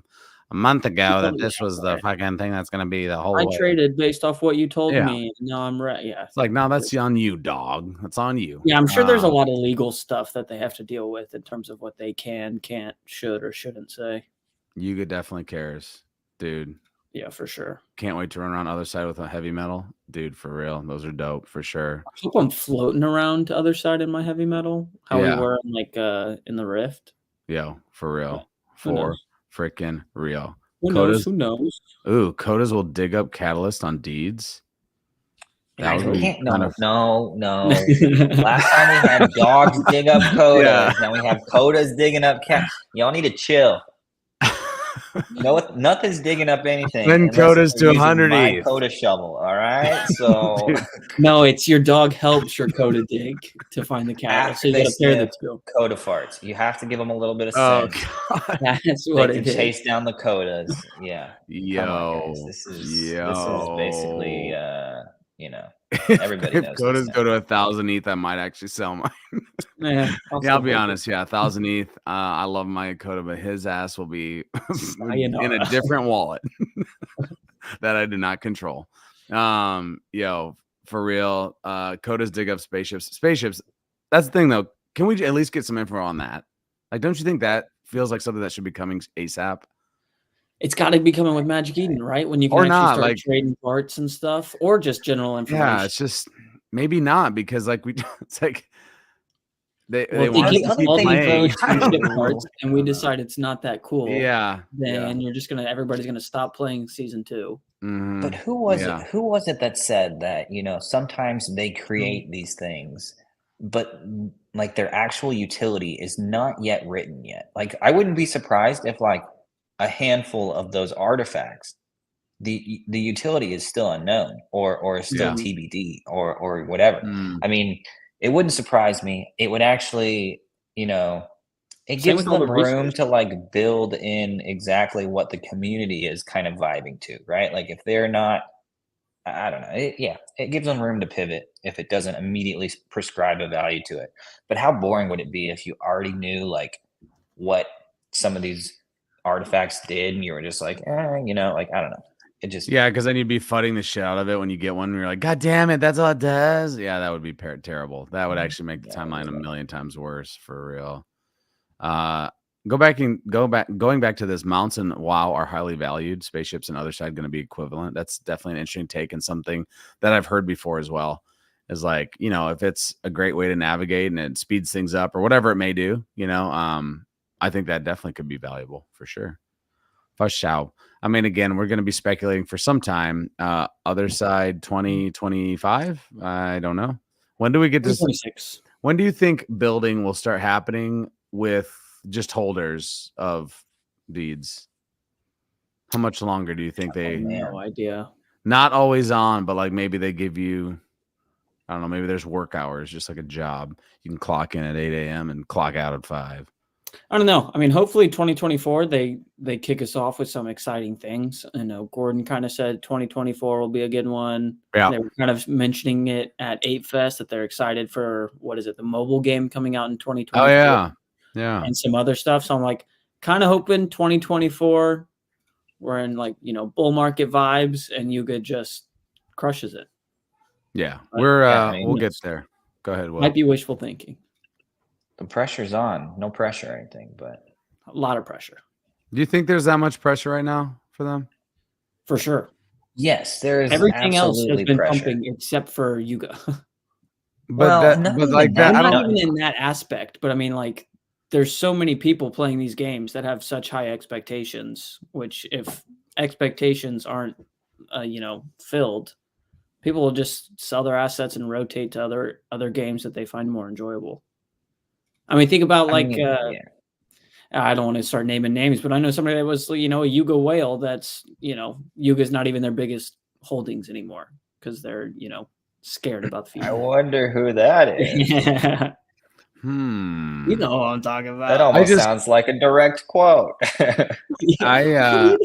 month ago that this was the fucking thing that's going to be the whole way. Traded based off what you told me. No, I'm right. Yeah. It's like, no, that's on you, dog. That's on you. Yeah, I'm sure there's a lot of legal stuff that they have to deal with in terms of what they can, can't, should, or shouldn't say. Yuga definitely cares, dude. Yeah, for sure. Can't wait to run around the other side with a heavy metal. Dude, for real. Those are dope, for sure. I hope I'm floating around the other side in my heavy metal. How we were in the Rift. Yo, for real. For freaking real. Who knows? Ooh, Kodas will dig up Catalyst on deeds. No. Last time we had dogs dig up Kodas. Yeah. Now we have Kodas digging up cat. Y'all need to chill. No, nothing's digging up anything. Then Kodas to 100 ETH. Koda shovel. All right. So no, it's your dog helps your Koda dig to find the cat. So you got to pair the two. Koda farts. You have to give them a little bit of sense. God. That's what it is. Chase down the Kodas. Yeah. Yo. This is basically everybody knows. If Kodas go to 1,000 ETH, I might actually sell mine. I'll be honest. Yeah, 1,000 ETH. I love my Koda, but his ass will be in a different wallet that I do not control. Yo, for real. Kodas dig up spaceships. That's the thing, though. Can we at least get some info on that? Like, don't you think that feels like something that should be coming ASAP? It's got to be coming with Magic Eden, right? When you can start like trading parts and stuff, or just general information. Yeah, it's just maybe not, because like it's like they want to keep playing parts, and we decide it's not that cool. Yeah, then you're just everybody's gonna stop playing season 2. Mm-hmm. But who was it? Who was it that said that sometimes they create these things but like their actual utility is not yet written yet. Like I wouldn't be surprised if like a handful of those artifacts, the utility is still unknown or still TBD or whatever. I mean, it wouldn't surprise me. It would actually, you know, it Same gives with all the them room research. to like build in exactly what the community is kind of vibing to, right? Like if they're not, I don't know. It gives them room to pivot if it doesn't immediately prescribe a value to it. But how boring would it be if you already knew like what some of these artifacts did and you were just like, you know, like I don't know. It just because then you'd be fudding the shit out of it when you get one. And you're like, God damn it, that's all it does. Yeah, that would be terrible. That would actually make the timeline a million times worse for real. Going back to this, mounts and WoW are highly valued. Spaceships and other side going to be equivalent. That's definitely an interesting take and something that I've heard before as well. Is like, you know, if it's a great way to navigate and it speeds things up or whatever it may do, you know, I think that definitely could be valuable for sure. For sure. I mean, again, we're going to be speculating for some time. Other side 2025. I don't know. When do we get to 26? When do you think building will start happening with just holders of deeds? How much longer do you think they? No idea. Not always on, but like maybe they give you, I don't know, maybe there's work hours, just like a job. You can clock in at 8 a.m. and clock out at 5. I don't know. I mean, hopefully 2024, they kick us off with some exciting things. I know Gordon kind of said 2024 will be a good one. Yeah. They were kind of mentioning it at Ape Fest that they're excited for, what is it, the mobile game coming out in 2024. Oh, yeah. Yeah. And some other stuff. So I'm like kind of hoping 2024, we're in like, you know, bull market vibes and Yuga just crushes it. Yeah. But, We'll get there. Go ahead, Will. Might be wishful thinking. the pressure's on. No pressure or anything, but A lot of pressure. Do you think there's that much pressure right now for them? For sure. yes, there is Everything else has been pressure. pumping except for Yuga. But like that, not even in that aspect. But I mean, like, there's so many people playing these games that have such high expectations. Which, if expectations aren't, you know, filled, people will just sell their assets and rotate to other games that they find more enjoyable. I mean, think about I don't want to start naming names, but I know somebody that was, you know, a Yuga whale that's, you know, Yuga's not even their biggest holdings anymore because they're, you know, scared about the future. I wonder who that is. You know what I'm talking about. That almost sounds like a direct quote. YK.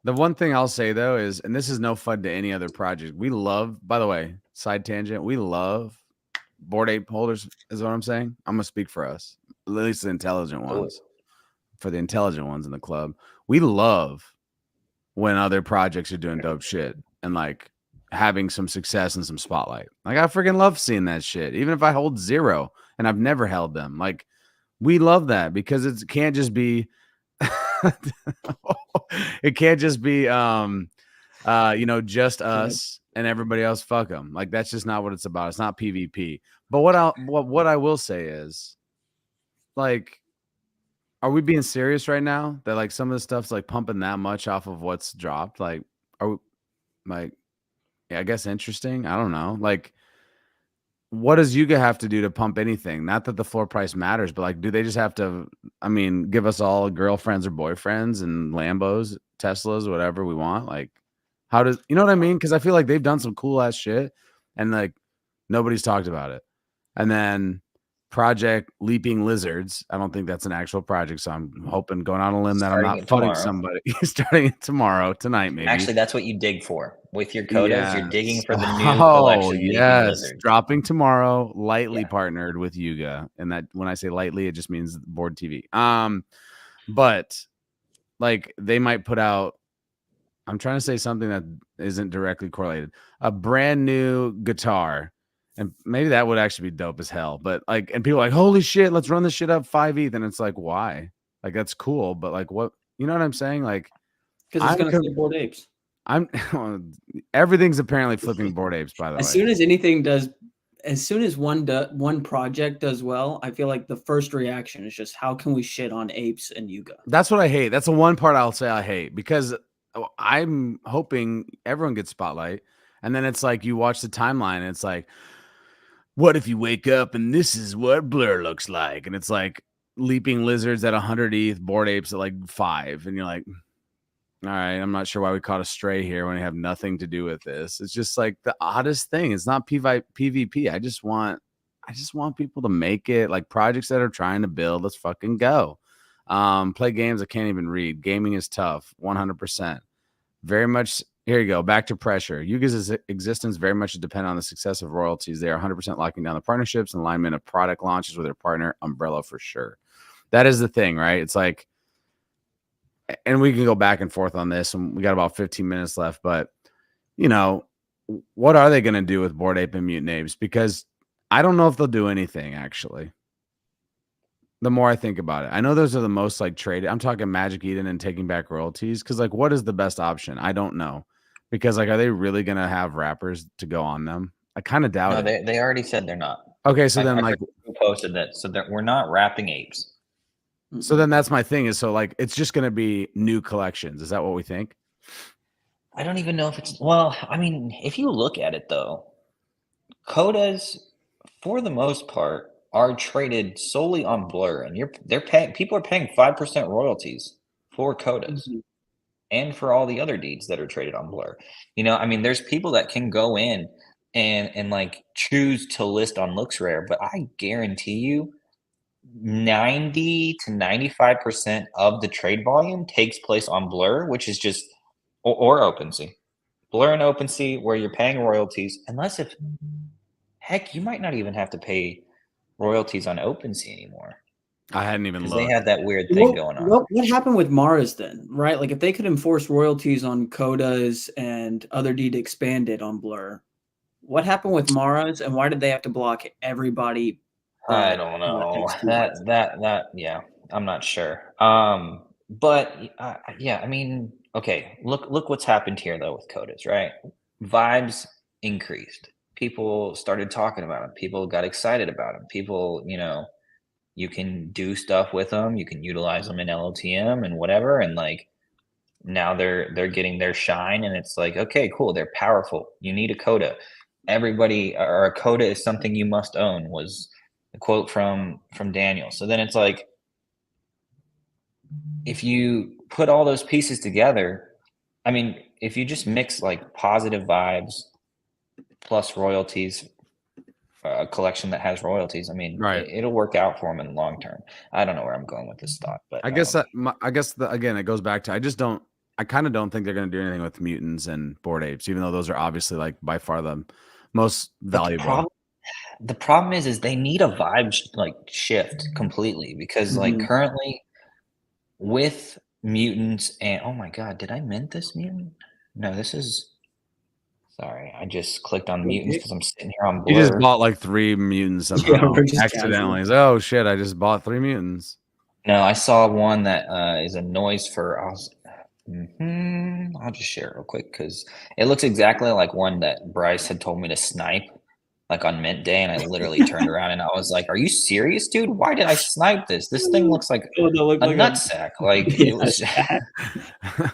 The one thing I'll say though is, and this is no fun to any other project, we love, by the way, side tangent, we love Bored Ape holders is what I'm saying. I'm gonna speak for us, at least the intelligent ones. For the intelligent ones in the club, we love when other projects are doing dope shit and like having some success and some spotlight. Like I freaking love seeing that shit, even if I hold 0 and I've never held them. Like we love that because it can't just be it can't just be you know, just us and everybody else fuck them. Like that's just not what it's about. It's not PvP. But what I will say is, like, are we being serious right now that like some of the stuff's like pumping that much off of what's dropped? Like, are we, like, yeah, I guess interesting. I don't know. Like, what does Yuga have to do to pump anything? Not that the floor price matters, but like, do they just have to, I mean, give us all girlfriends or boyfriends and Lambos, Teslas, whatever we want? Like, how does, you know what I mean? Because I feel like they've done some cool ass shit and like nobody's talked about it. And then Project Leaping Lizards, I don't think that's an actual project, so I'm hoping, going on a limb, that I'm not fudding somebody. Starting it tonight, maybe. Actually, that's what you dig for with your Kodas. Yes. You're digging for the new collection. Yes, dropping tomorrow, lightly partnered with Yuga. And that, when I say lightly, it just means board TV. But like they might put out, I'm trying to say something that isn't directly correlated, a brand new guitar. And maybe that would actually be dope as hell. But like, and people are like, holy shit, let's run this shit up 5 ETH. And it's like, why? Like, that's cool. But like, what, you know what I'm saying? Like, because it's going to flip Bored Apes. Everything's apparently flipping Bored Apes, by the way. As soon as anything does, as soon as one project does well, I feel like the first reaction is just, how can we shit on Apes and Yuga? That's what I hate. That's the one part I'll say I hate, because I'm hoping everyone gets spotlight. And then it's like you watch the timeline and it's like, what if you wake up and this is what Blur looks like? And it's like leaping lizards at 100 ETH, bored apes at like 5. And you're like, all right, I'm not sure why we caught a stray here when we have nothing to do with this. It's just like the oddest thing. It's not PvP. I just want people to make it, like projects that are trying to build. Let's fucking go. Play games I can't even read. Gaming is tough, 100%. Very much. Here you go. Back to pressure. Yuga's existence very much depend on the success of royalties. They are 100% locking down the partnerships and alignment of product launches with their partner Umbrella for sure. That is the thing, right? It's like, and we can go back and forth on this, and we got about 15 minutes left, but you know, what are they going to do with Bored Ape and Mutant Apes? Because I don't know if they'll do anything, actually. The more I think about it, I know those are the most like traded. I'm talking Magic Eden and taking back royalties. Cause like, what is the best option? I don't know. Because like, are they really going to have rappers to go on them? I kind of doubt No, it. they already said they're not. Okay. So then like who posted that. So that we're not wrapping apes. So then that's my thing is, so like, it's just going to be new collections. Is that what we think? I don't even know if it's, well, I mean, if you look at it though, Kodas, for the most part, are traded solely on Blur, and people are paying 5% royalties for Kodas and for all the other deeds that are traded on Blur. You know, I mean, there's people that can go in and like choose to list on LooksRare, but I guarantee you 90 to 95% of the trade volume takes place on Blur, which is just or OpenSea. Blur and OpenSea, where you're paying royalties, unless if heck, you might not even have to pay royalties on OpenSea anymore. I hadn't even looked. They had that weird thing going on. What happened with Mara's then, right? Like if they could enforce royalties on Kodas and other deed expanded on Blur, what happened with Mara's and why did they have to block everybody? I don't know. Yeah, I'm not sure. But yeah, I mean, okay, look what's happened here though with Kodas, right? Vibes increased. People started talking about them. People got excited about them. People, you know, you can do stuff with them. You can utilize them in LOTM and whatever. And like now they're getting their shine. And it's like, okay, cool. They're powerful. You need a Koda. Everybody, or a Koda is something you must own, was a quote from Daniel. So then it's like, if you put all those pieces together, I mean, if you just mix like positive vibes plus royalties, a collection that has royalties, I mean, right, it'll work out for them in the long term. I don't know where I'm going with this thought, but I guess again, it goes back to I kind of don't think they're going to do anything with mutants and Bored Apes, even though those are obviously like by far the most valuable. The problem is they need a vibe like shift completely, because like currently with mutants and oh my god, did I mint this mutant? No, this is. Sorry, I just clicked on mutants because I'm sitting here on Blur. You just bought like 3 mutants somehow, accidentally. Oh shit, I just bought 3 mutants. No, I saw one that is a noise for. I'll just share it real quick because it looks exactly like one that Bryce had told me to snipe, like on mint day, and I literally turned around and I was like, "Are you serious, dude? Why did I snipe this? This thing looks like a nutsack." Like it was.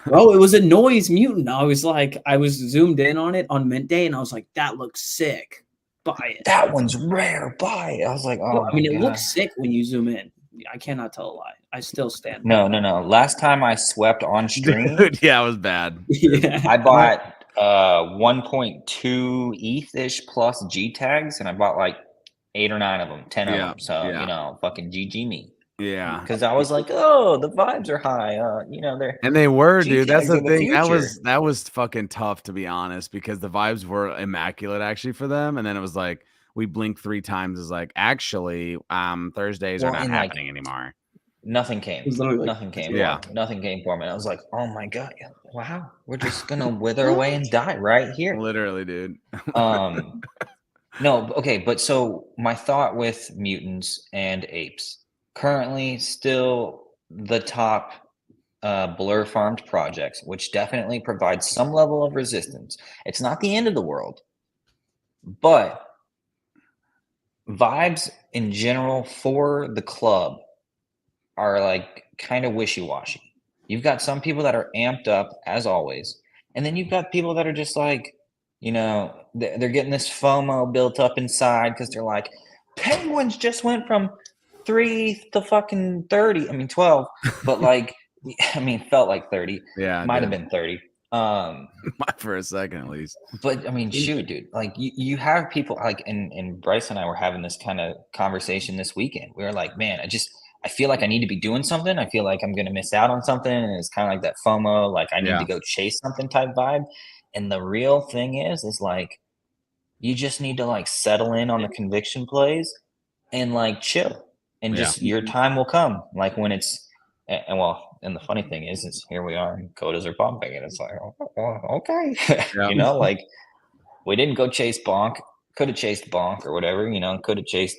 Bro, it was a noise mutant. I was zoomed in on it on mint day, and I was like, "That looks sick. Buy it. That one's rare. Buy it." I was like, "Oh." I mean, it looks sick when you zoom in. I cannot tell a lie. I still stand. No. Last time I swept on stream, dude, yeah, it was bad. Yeah. I bought 1.2 ETH-ish plus G tags, and I bought like 8 or 9 of them, 10 of them. So you know, fucking GG me. Yeah, because I was like, oh, the vibes are high. You know, they were, dude. That's the thing. Future. That was fucking tough, to be honest, because the vibes were immaculate actually for them, and then it was like we blinked 3 times. Is like actually, Thursdays are not happening anymore. Nothing came. Nothing came. Yeah, nothing came for me. I was like, oh my god, wow, we're just gonna wither away and die right here. Literally, dude. No, okay, but so my thought with mutants and apes. Currently still the top Blur farmed projects, which definitely provides some level of resistance. It's not the end of the world, but vibes in general for the club are like kind of wishy-washy. You've got some people that are amped up as always, and then you've got people that are just like, you know, they're getting this FOMO built up inside because they're like, penguins just went from 3 to fucking 30. I mean, 12, but like, I mean, felt like 30. Yeah, might have been 30. For a second at least. But I mean, shoot, dude, like you have people like, and Bryce and I were having this kind of conversation this weekend. We were like, man, I feel like I need to be doing something. I feel like I'm going to miss out on something. And it's kind of like that FOMO, like I need to go chase something type vibe. And the real thing is like, you just need to like settle in on the conviction plays and like chill, and just your time will come. Like when it's, and the funny thing is here we are, and Kodas are pumping, and it's like, oh, okay, you know, like we didn't go chase Bonk, could have chased Bonk or whatever, you know, could have chased.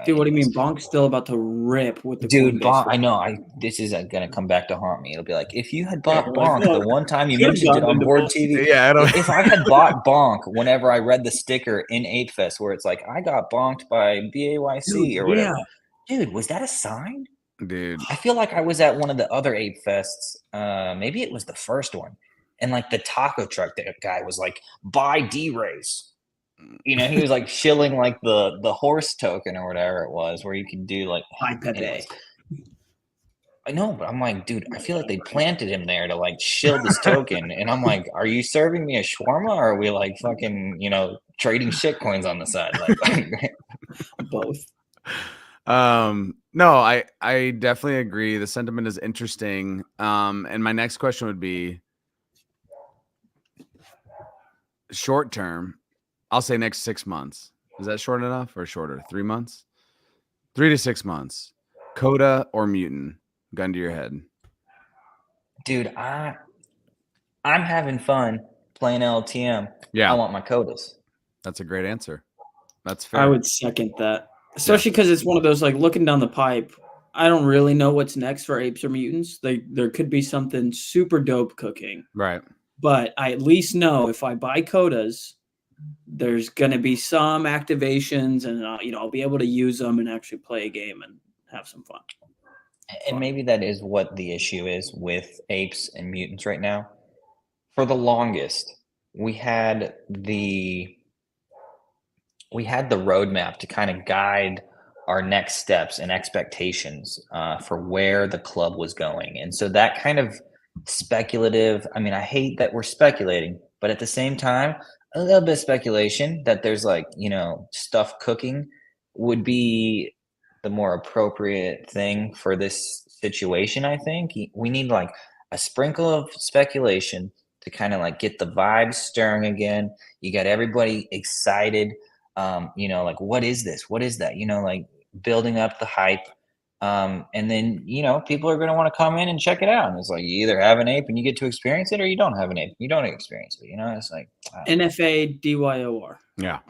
Dude, what do you mean? Bonk's still about to rip with the dude. Bonk, I know. This is gonna come back to haunt me. It'll be like, if you had bought Bonk the one time you mentioned it on board TV. Yeah, if I had bought Bonk whenever I read the sticker in ApeFest where it's like, I got bonked by BAYC or whatever. Dude, was that a sign? Dude, I feel like I was at one of the other ApeFests. Maybe it was the first one, and like the taco truck guy was like, buy D-Race. You know, he was like shilling like the horse token or whatever it was, where you could do like Pepe. I know, but I'm like, dude, I feel like they planted him there to like shill this token, and I'm like, are you serving me a shawarma, or are we like fucking, you know, trading shit coins on the side? Like both. No, I definitely agree. The sentiment is interesting. And my next question would be short term. I'll say next 6 months. Is that short enough or shorter? 3 months? 3 to 6 months. Koda or Mutant? Gun to your head. Dude, I'm having fun playing LOTM. Yeah. I want my Kodas. That's a great answer. That's fair. I would second that. Especially because it's one of those, like, looking down the pipe, I don't really know what's next for Apes or Mutants. There could be something super dope cooking. Right. But I at least know if I buy Kodas, there's going to be some activations, and you know, I'll be able to use them and actually play a game and have some fun. And maybe that is what the issue is with Apes and Mutants right now. For the longest, we had the roadmap to kind of guide our next steps and expectations for where the club was going. And so that kind of speculative, I mean, I hate that we're speculating, but at the same time, a little bit of speculation that there's like, you know, stuff cooking would be the more appropriate thing for this situation. I think we need like a sprinkle of speculation to kind of like get the vibes stirring again. You got everybody excited. You know, like, what is this? What is that? You know, like building up the hype. And then, you know, people are going to want to come in and check it out. And it's like, you either have an ape and you get to experience it, or you don't have an ape. You don't experience it. You know, it's like NFA DYOR. Yeah.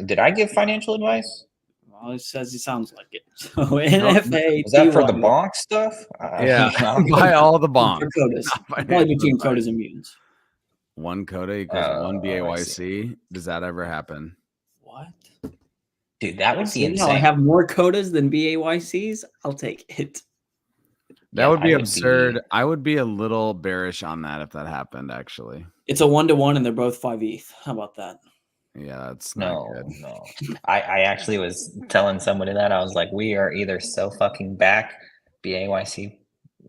Did I give financial advice? Well, it says it sounds like it. So NFA. Was that for the bonk stuff? Yeah. Buy all the bonks. For Kodas. Probably between Kodas and Mutants. One Koda equals one BAYC. Does that ever happen? What? Dude, that would be insane. I have more Kodas than BAYCs. I'll take it. That would be absurd. I would be a little bearish on that if that happened, actually. It's a 1-to-1 and they're both 5 ETH. How about that? Yeah, that's not good. No. I actually was telling somebody that. I was like, we are either so fucking back, BAYC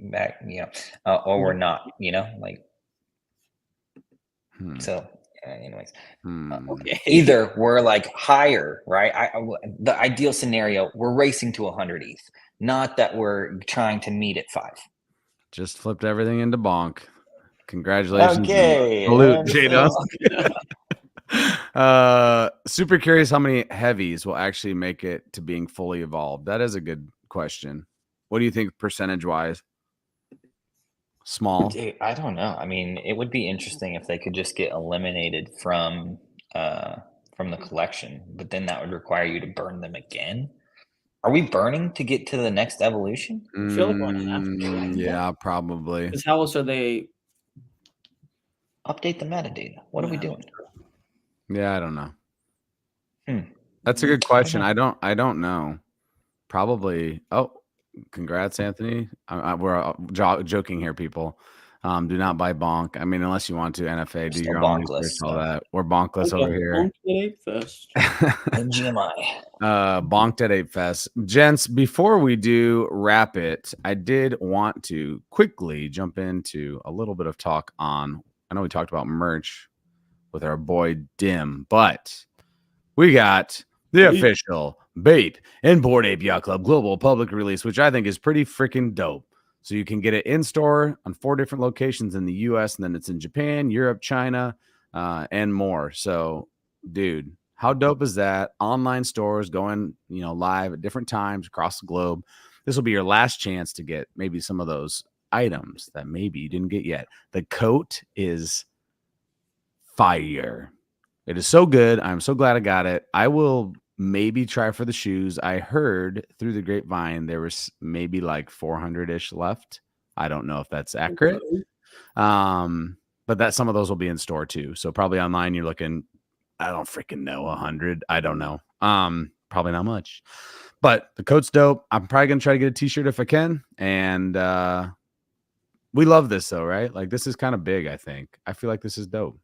back, you know, or we're not, you know, like. So anyways, okay. Either we're like higher, right? The ideal scenario, we're racing to 100 ETH, not that we're trying to meet at 5. Just flipped everything into bonk. Congratulations. Okay. Salute, J-Dust. Super curious how many heavies will actually make it to being fully evolved. That is a good question. What do you think percentage wise? Small. Dude, I don't know. I mean, it would be interesting if they could just get eliminated from the collection, but then that would require you to burn them again. Are we burning to get to the next evolution? I feel like one after. Yeah, probably. Because how else are they? Update the metadata. What are we doing? Yeah, I don't know. That's a good question. I don't know. Probably. Oh, congrats, Anthony. We're joking here, people. Do not buy bonk. I mean, unless you want to NFA, do your own research, all that. We're bonkless over here. GMI. Bonked at Ape Fest. Gents, before we do wrap it, I did want to quickly jump into a little bit of talk on, I know we talked about merch with our boy Dim, but we got the official Bape and Bored Ape Yacht Club global public release, which I think is pretty freaking dope. So you can get it in store on 4 different locations in the US, and then it's in Japan, Europe, China, and more. So, dude, how dope is that? Online stores going, live at different times across the globe. This will be your last chance to get maybe some of those items that maybe you didn't get yet. The coat is fire. It is so good. I'm so glad I got it. I will maybe try for the shoes. I heard through the grapevine there was maybe like 400-ish left. I don't know if that's accurate. But that some of those will be in store too. So probably online you're looking, I don't freaking know, 100. I don't know. Probably not much. But the coat's dope. I'm probably gonna try to get a t-shirt if I can. And we love this though, right? Like this is kind of big, I think. I feel like this is dope.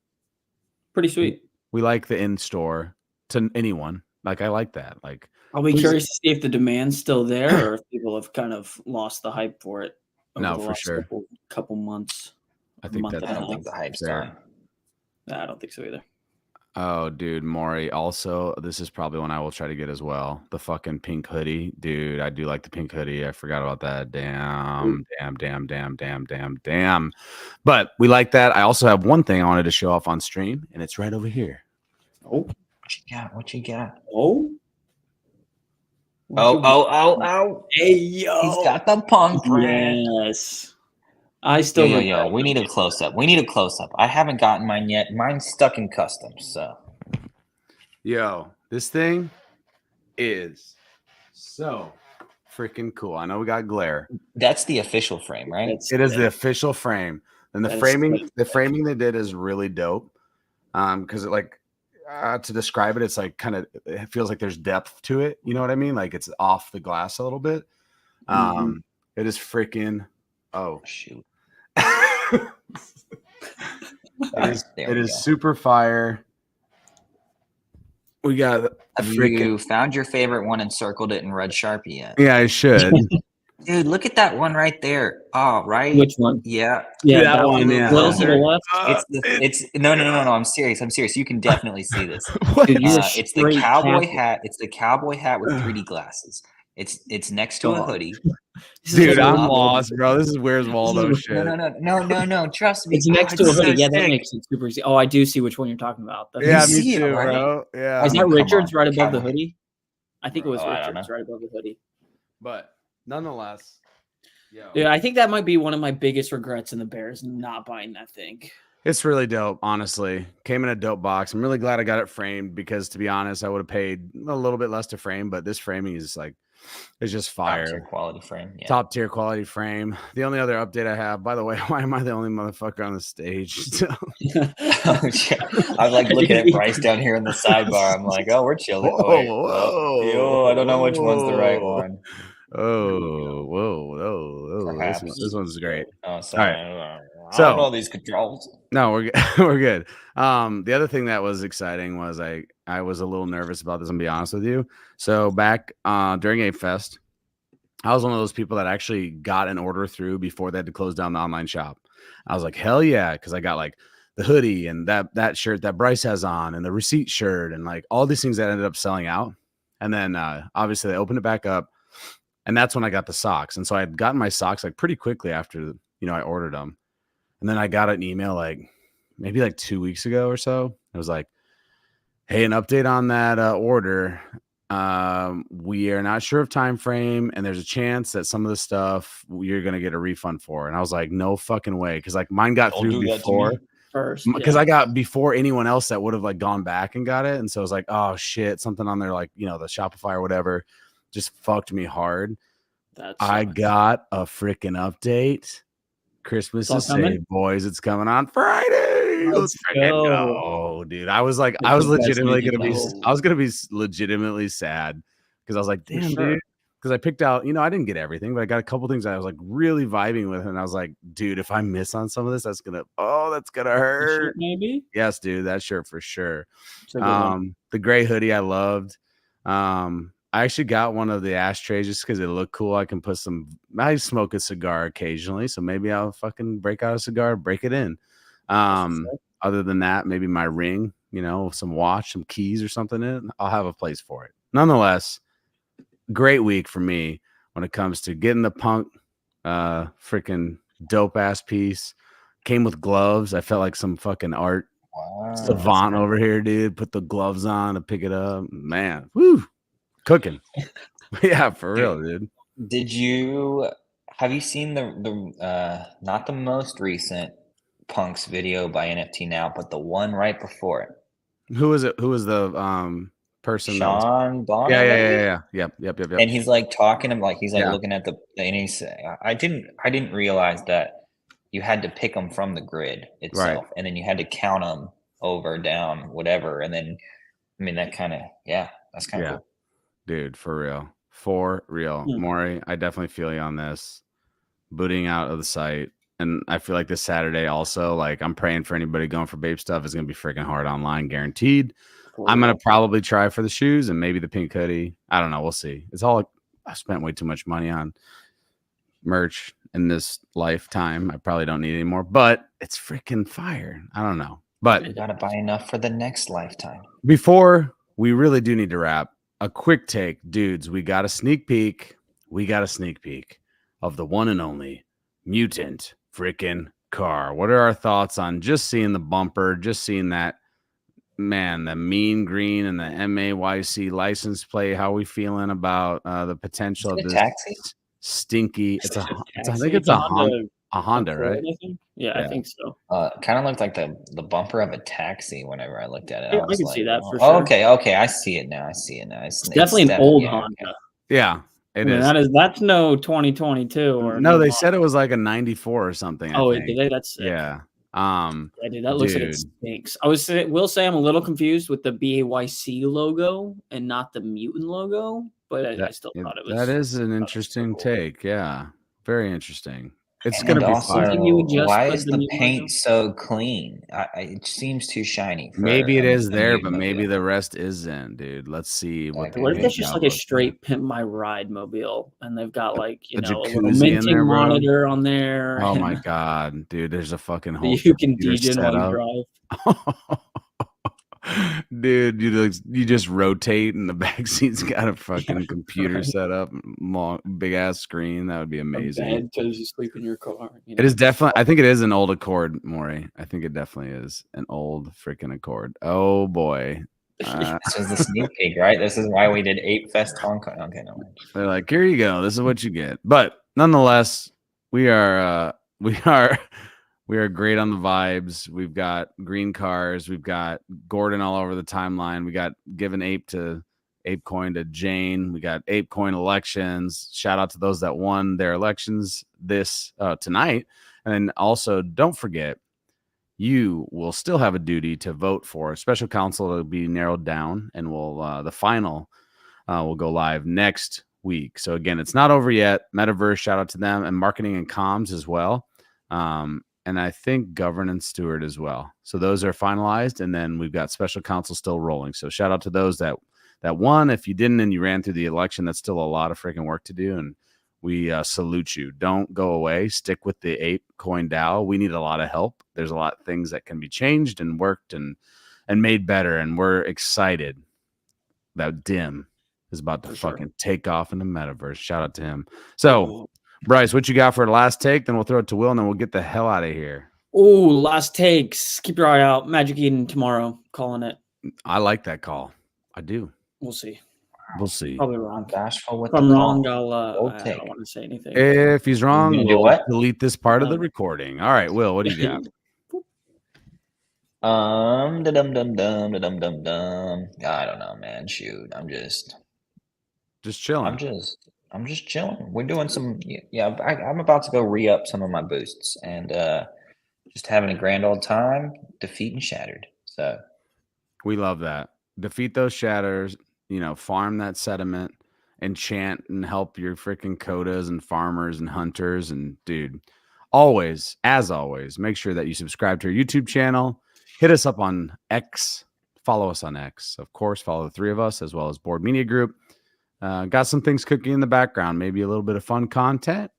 Pretty sweet. We like the in-store to anyone. Like I like that. Like I'll be curious to see if the demand's still there or if people have kind of lost the hype for it. No, for sure. Couple months. I think I don't think the hype's done. I don't think so either. Oh, dude, Maury. Also, this is probably one I will try to get as well. The fucking pink hoodie, dude. I do like the pink hoodie. I forgot about that. Damn. But we like that. I also have one thing I wanted to show off on stream, and it's right over here. Oh, what you got? Oh. Hey, yo. He's got the punk brand. Yes. I still we need a close-up. I haven't gotten mine yet. Mine's stuck in customs, so. Yo, this thing is so freaking cool. I know we got glare. That's the official frame, right? It is the official frame. And the framing they did is really dope. Because to describe it, it's like it feels like there's depth to it. You know what I mean? Like it's off the glass a little bit. It is freaking shoot. it is super fire. We got you found your favorite one and circled it in red Sharpie yet? Yeah, I should. Dude, look at that one right there. Oh, right. Which one? Yeah, that one. Yeah. To the left. It's no. I'm serious. You can definitely see this. It's the cowboy hat. It's the cowboy hat with 3D glasses. It's next to a hoodie. Dude, I'm lost, bro. This is Where's Waldo shit. No. Trust me. It's next to a hoodie. Yeah, that makes it super easy. Oh, I do see which one you're talking about. Yeah, me too, bro. Yeah. Is that Richards right above the hoodie? I think it was Richards right above the hoodie. But nonetheless, yeah, I think that might be one of my biggest regrets in the Bears not buying that thing. It's really dope, honestly. Came in a dope box. I'm really glad I got it framed because, to be honest, I would have paid a little bit less to frame, but this framing is it's just fire. Top tier quality frame. Yeah. Top tier quality frame. The only other update I have, by the way, why am I the only motherfucker on the stage? I'm looking at Bryce down here in the sidebar. I'm like, oh, we're chilling. Whoa. I don't know which one's the right one. Whoa. This one's great. Oh, sorry. All right. I don't know these controls. No, we're good. The other thing that was exciting was I was a little nervous about this, and be honest with you. So back during Ape Fest, I was one of those people that actually got an order through before they had to close down the online shop. I was like, hell yeah, because I got the hoodie and that shirt that Bryce has on and the receipt shirt and all these things that ended up selling out. And then obviously they opened it back up, and that's when I got the socks. And so I had gotten my socks pretty quickly after I ordered them. And then I got an email maybe 2 weeks ago or so. It was like, hey, an update on that order. We are not sure of time frame, and there's a chance that some of the stuff you're going to get a refund for. And I was like, no fucking way. Because mine got through before. First, because I got before anyone else that would have gone back and got it. And so I was like, oh shit, something on there the Shopify or whatever just fucked me hard. I got a freaking update. Christmas is saved, boys. It's coming on Friday. Let's go, dude. I was legitimately gonna be. I was gonna be legitimately sad because I was like, damn, dude. because I picked out, I didn't get everything, but I got a couple things I was like really vibing with, and I was like, dude, if I miss on some of this, that's gonna hurt. Maybe. Yes, dude, that shirt for sure. The gray hoodie I loved. I actually got one of the ashtrays just because it looked cool. I can put I smoke a cigar occasionally, so maybe I'll fucking break out a cigar, break it in. Other than that, maybe my ring, some watch, some keys or something in it. I'll have a place for it. Nonetheless, great week for me when it comes to getting the punk freaking dope ass piece. Came with gloves. I felt like some fucking art savant over here, dude. Put the gloves on to pick it up. Man, woo. Cooking. Yeah, for real, dude. Have you seen the not the most recent Punks video by NFT now, but the one right before it? Who was it? Who was the person? Sean Bonner. Yeah. Yep. And he's like talking, he's like looking at and he's I didn't realize that you had to pick them from the grid itself, and then you had to count them over, down, whatever, and then that kind of that's kind of cool. Dude, for real. Maury, I definitely feel you on this. Booting out of the site. And I feel like this Saturday also, I'm praying for anybody going for Bape stuff is going to be freaking hard online, guaranteed. I'm going to probably try for the shoes and maybe the pink hoodie. I don't know. We'll see. It's all I spent way too much money on merch in this lifetime. I probably don't need any more, but it's freaking fire. I don't know. But you got to buy enough for the next lifetime. Before we really do need to wrap, a quick take, dudes. We got a sneak peek. Of the one and only mutant freaking car. What are our thoughts on just seeing the bumper, just seeing that, man, the mean green and the MAYC license plate? How are we feeling about the potential of this taxi? Stinky? I think it's a Honda, right? Yeah, I think so. Kind of looked like the bumper of a taxi whenever I looked at it. I can see that for sure. Okay, I see it now. It's definitely an old Honda. Okay. Yeah, it is. That's no 2022 or no. They said it was like a 94 or something. Did they? That's sick. Yeah. Dude, that looks like it stinks. Will say I'm a little confused with the BAYC logo and not the mutant logo, but I still thought it was. That is an interesting take. Yeah, very interesting. It's going to be also, fire. Why is the paint so clean? It seems too shiny. Maybe it is there, but maybe the rest isn't, dude. Let's see. What if it's just like a straight Pimp My Ride mobile, and they've got a little minting monitor on there? Oh my god, dude! There's a fucking whole you can DJ while you drive. Dude, you just rotate, and the back seat's got a fucking computer set up, big ass screen. That would be amazing. Because you sleep in your car. It is definitely. I think it is an old Accord, Maury. I think it definitely is an old freaking Accord. Oh boy. This was the sneak peek, right? This is why we did Ape Fest Hong Kong. Okay, no. They're like, here you go. This is what you get. But nonetheless, we are great on the vibes. We've got green cars. We've got Gordon all over the timeline. We got Given Ape to ApeCoin to Jane. We got ApeCoin Elections. Shout out to those that won their elections this tonight. And then also, don't forget, you will still have a duty to vote for a special counsel that will be narrowed down, and the final will go live next week. So again, it's not over yet. Metaverse, shout out to them, and marketing and comms as well. And I think governance steward as well. So those are finalized, and then we've got special counsel still rolling. So shout out to those that won. If you didn't and you ran through the election, that's still a lot of freaking work to do, and we salute you. Don't go away. Stick with the ApeCoin DAO. We need a lot of help. There's a lot of things that can be changed and worked and made better, and we're excited that Dim is about to fucking take off in the metaverse. Shout out to him. So, Bryce, what you got for a last take? Then we'll throw it to Will, and then we'll get the hell out of here. Oh, last takes. Keep your eye out. Magic Eden tomorrow. Calling it. I like that call. I do. We'll see. We'll see. Probably wrong. Bashful with if I'm wrong, I don't want to say anything. If he's wrong, we'll delete this part of the recording. All right, Will, what do you got? I don't know, man. Shoot, I'm just chilling. I'm just chilling. We're doing some, I'm about to go re-up some of my boosts and just having a grand old time, defeating Shattered. So we love that. Defeat those shatters, farm that sediment, enchant and help your freaking Kodas and farmers and hunters. And dude, always, as always, make sure that you subscribe to our YouTube channel. Hit us up on X. Follow us on X. Of course, follow the three of us as well as Board Media Group. Got some things cooking in the background. Maybe a little bit of fun content.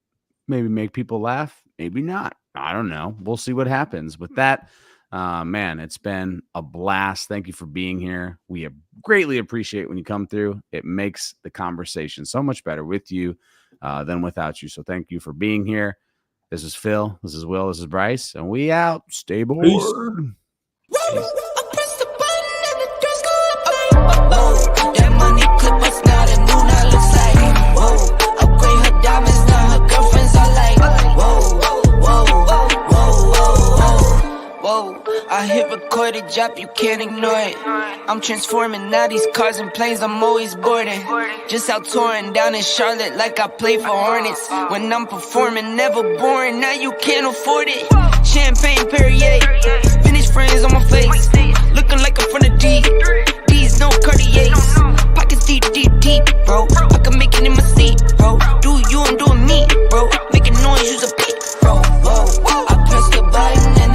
Maybe make people laugh. Maybe not. I don't know. We'll see what happens. With that, man, it's been a blast. Thank you for being here. We greatly appreciate when you come through. It makes the conversation so much better with you than without you. So thank you for being here. This is Phil. This is Will. This is Bryce. And we out. Stay bored. Peace. That money clip us now, the new now looks like, whoa, upgrade her diamonds, now her girlfriends are like, whoa, I hit record a drop, you can't ignore it. I'm transforming now these cars and planes, I'm always boarding. Just out touring down in Charlotte like I play for Hornets. When I'm performing, never boring, now you can't afford it. Champagne Perrier, finished friends on my face, looking like I'm from the D. These no Cartiers, pockets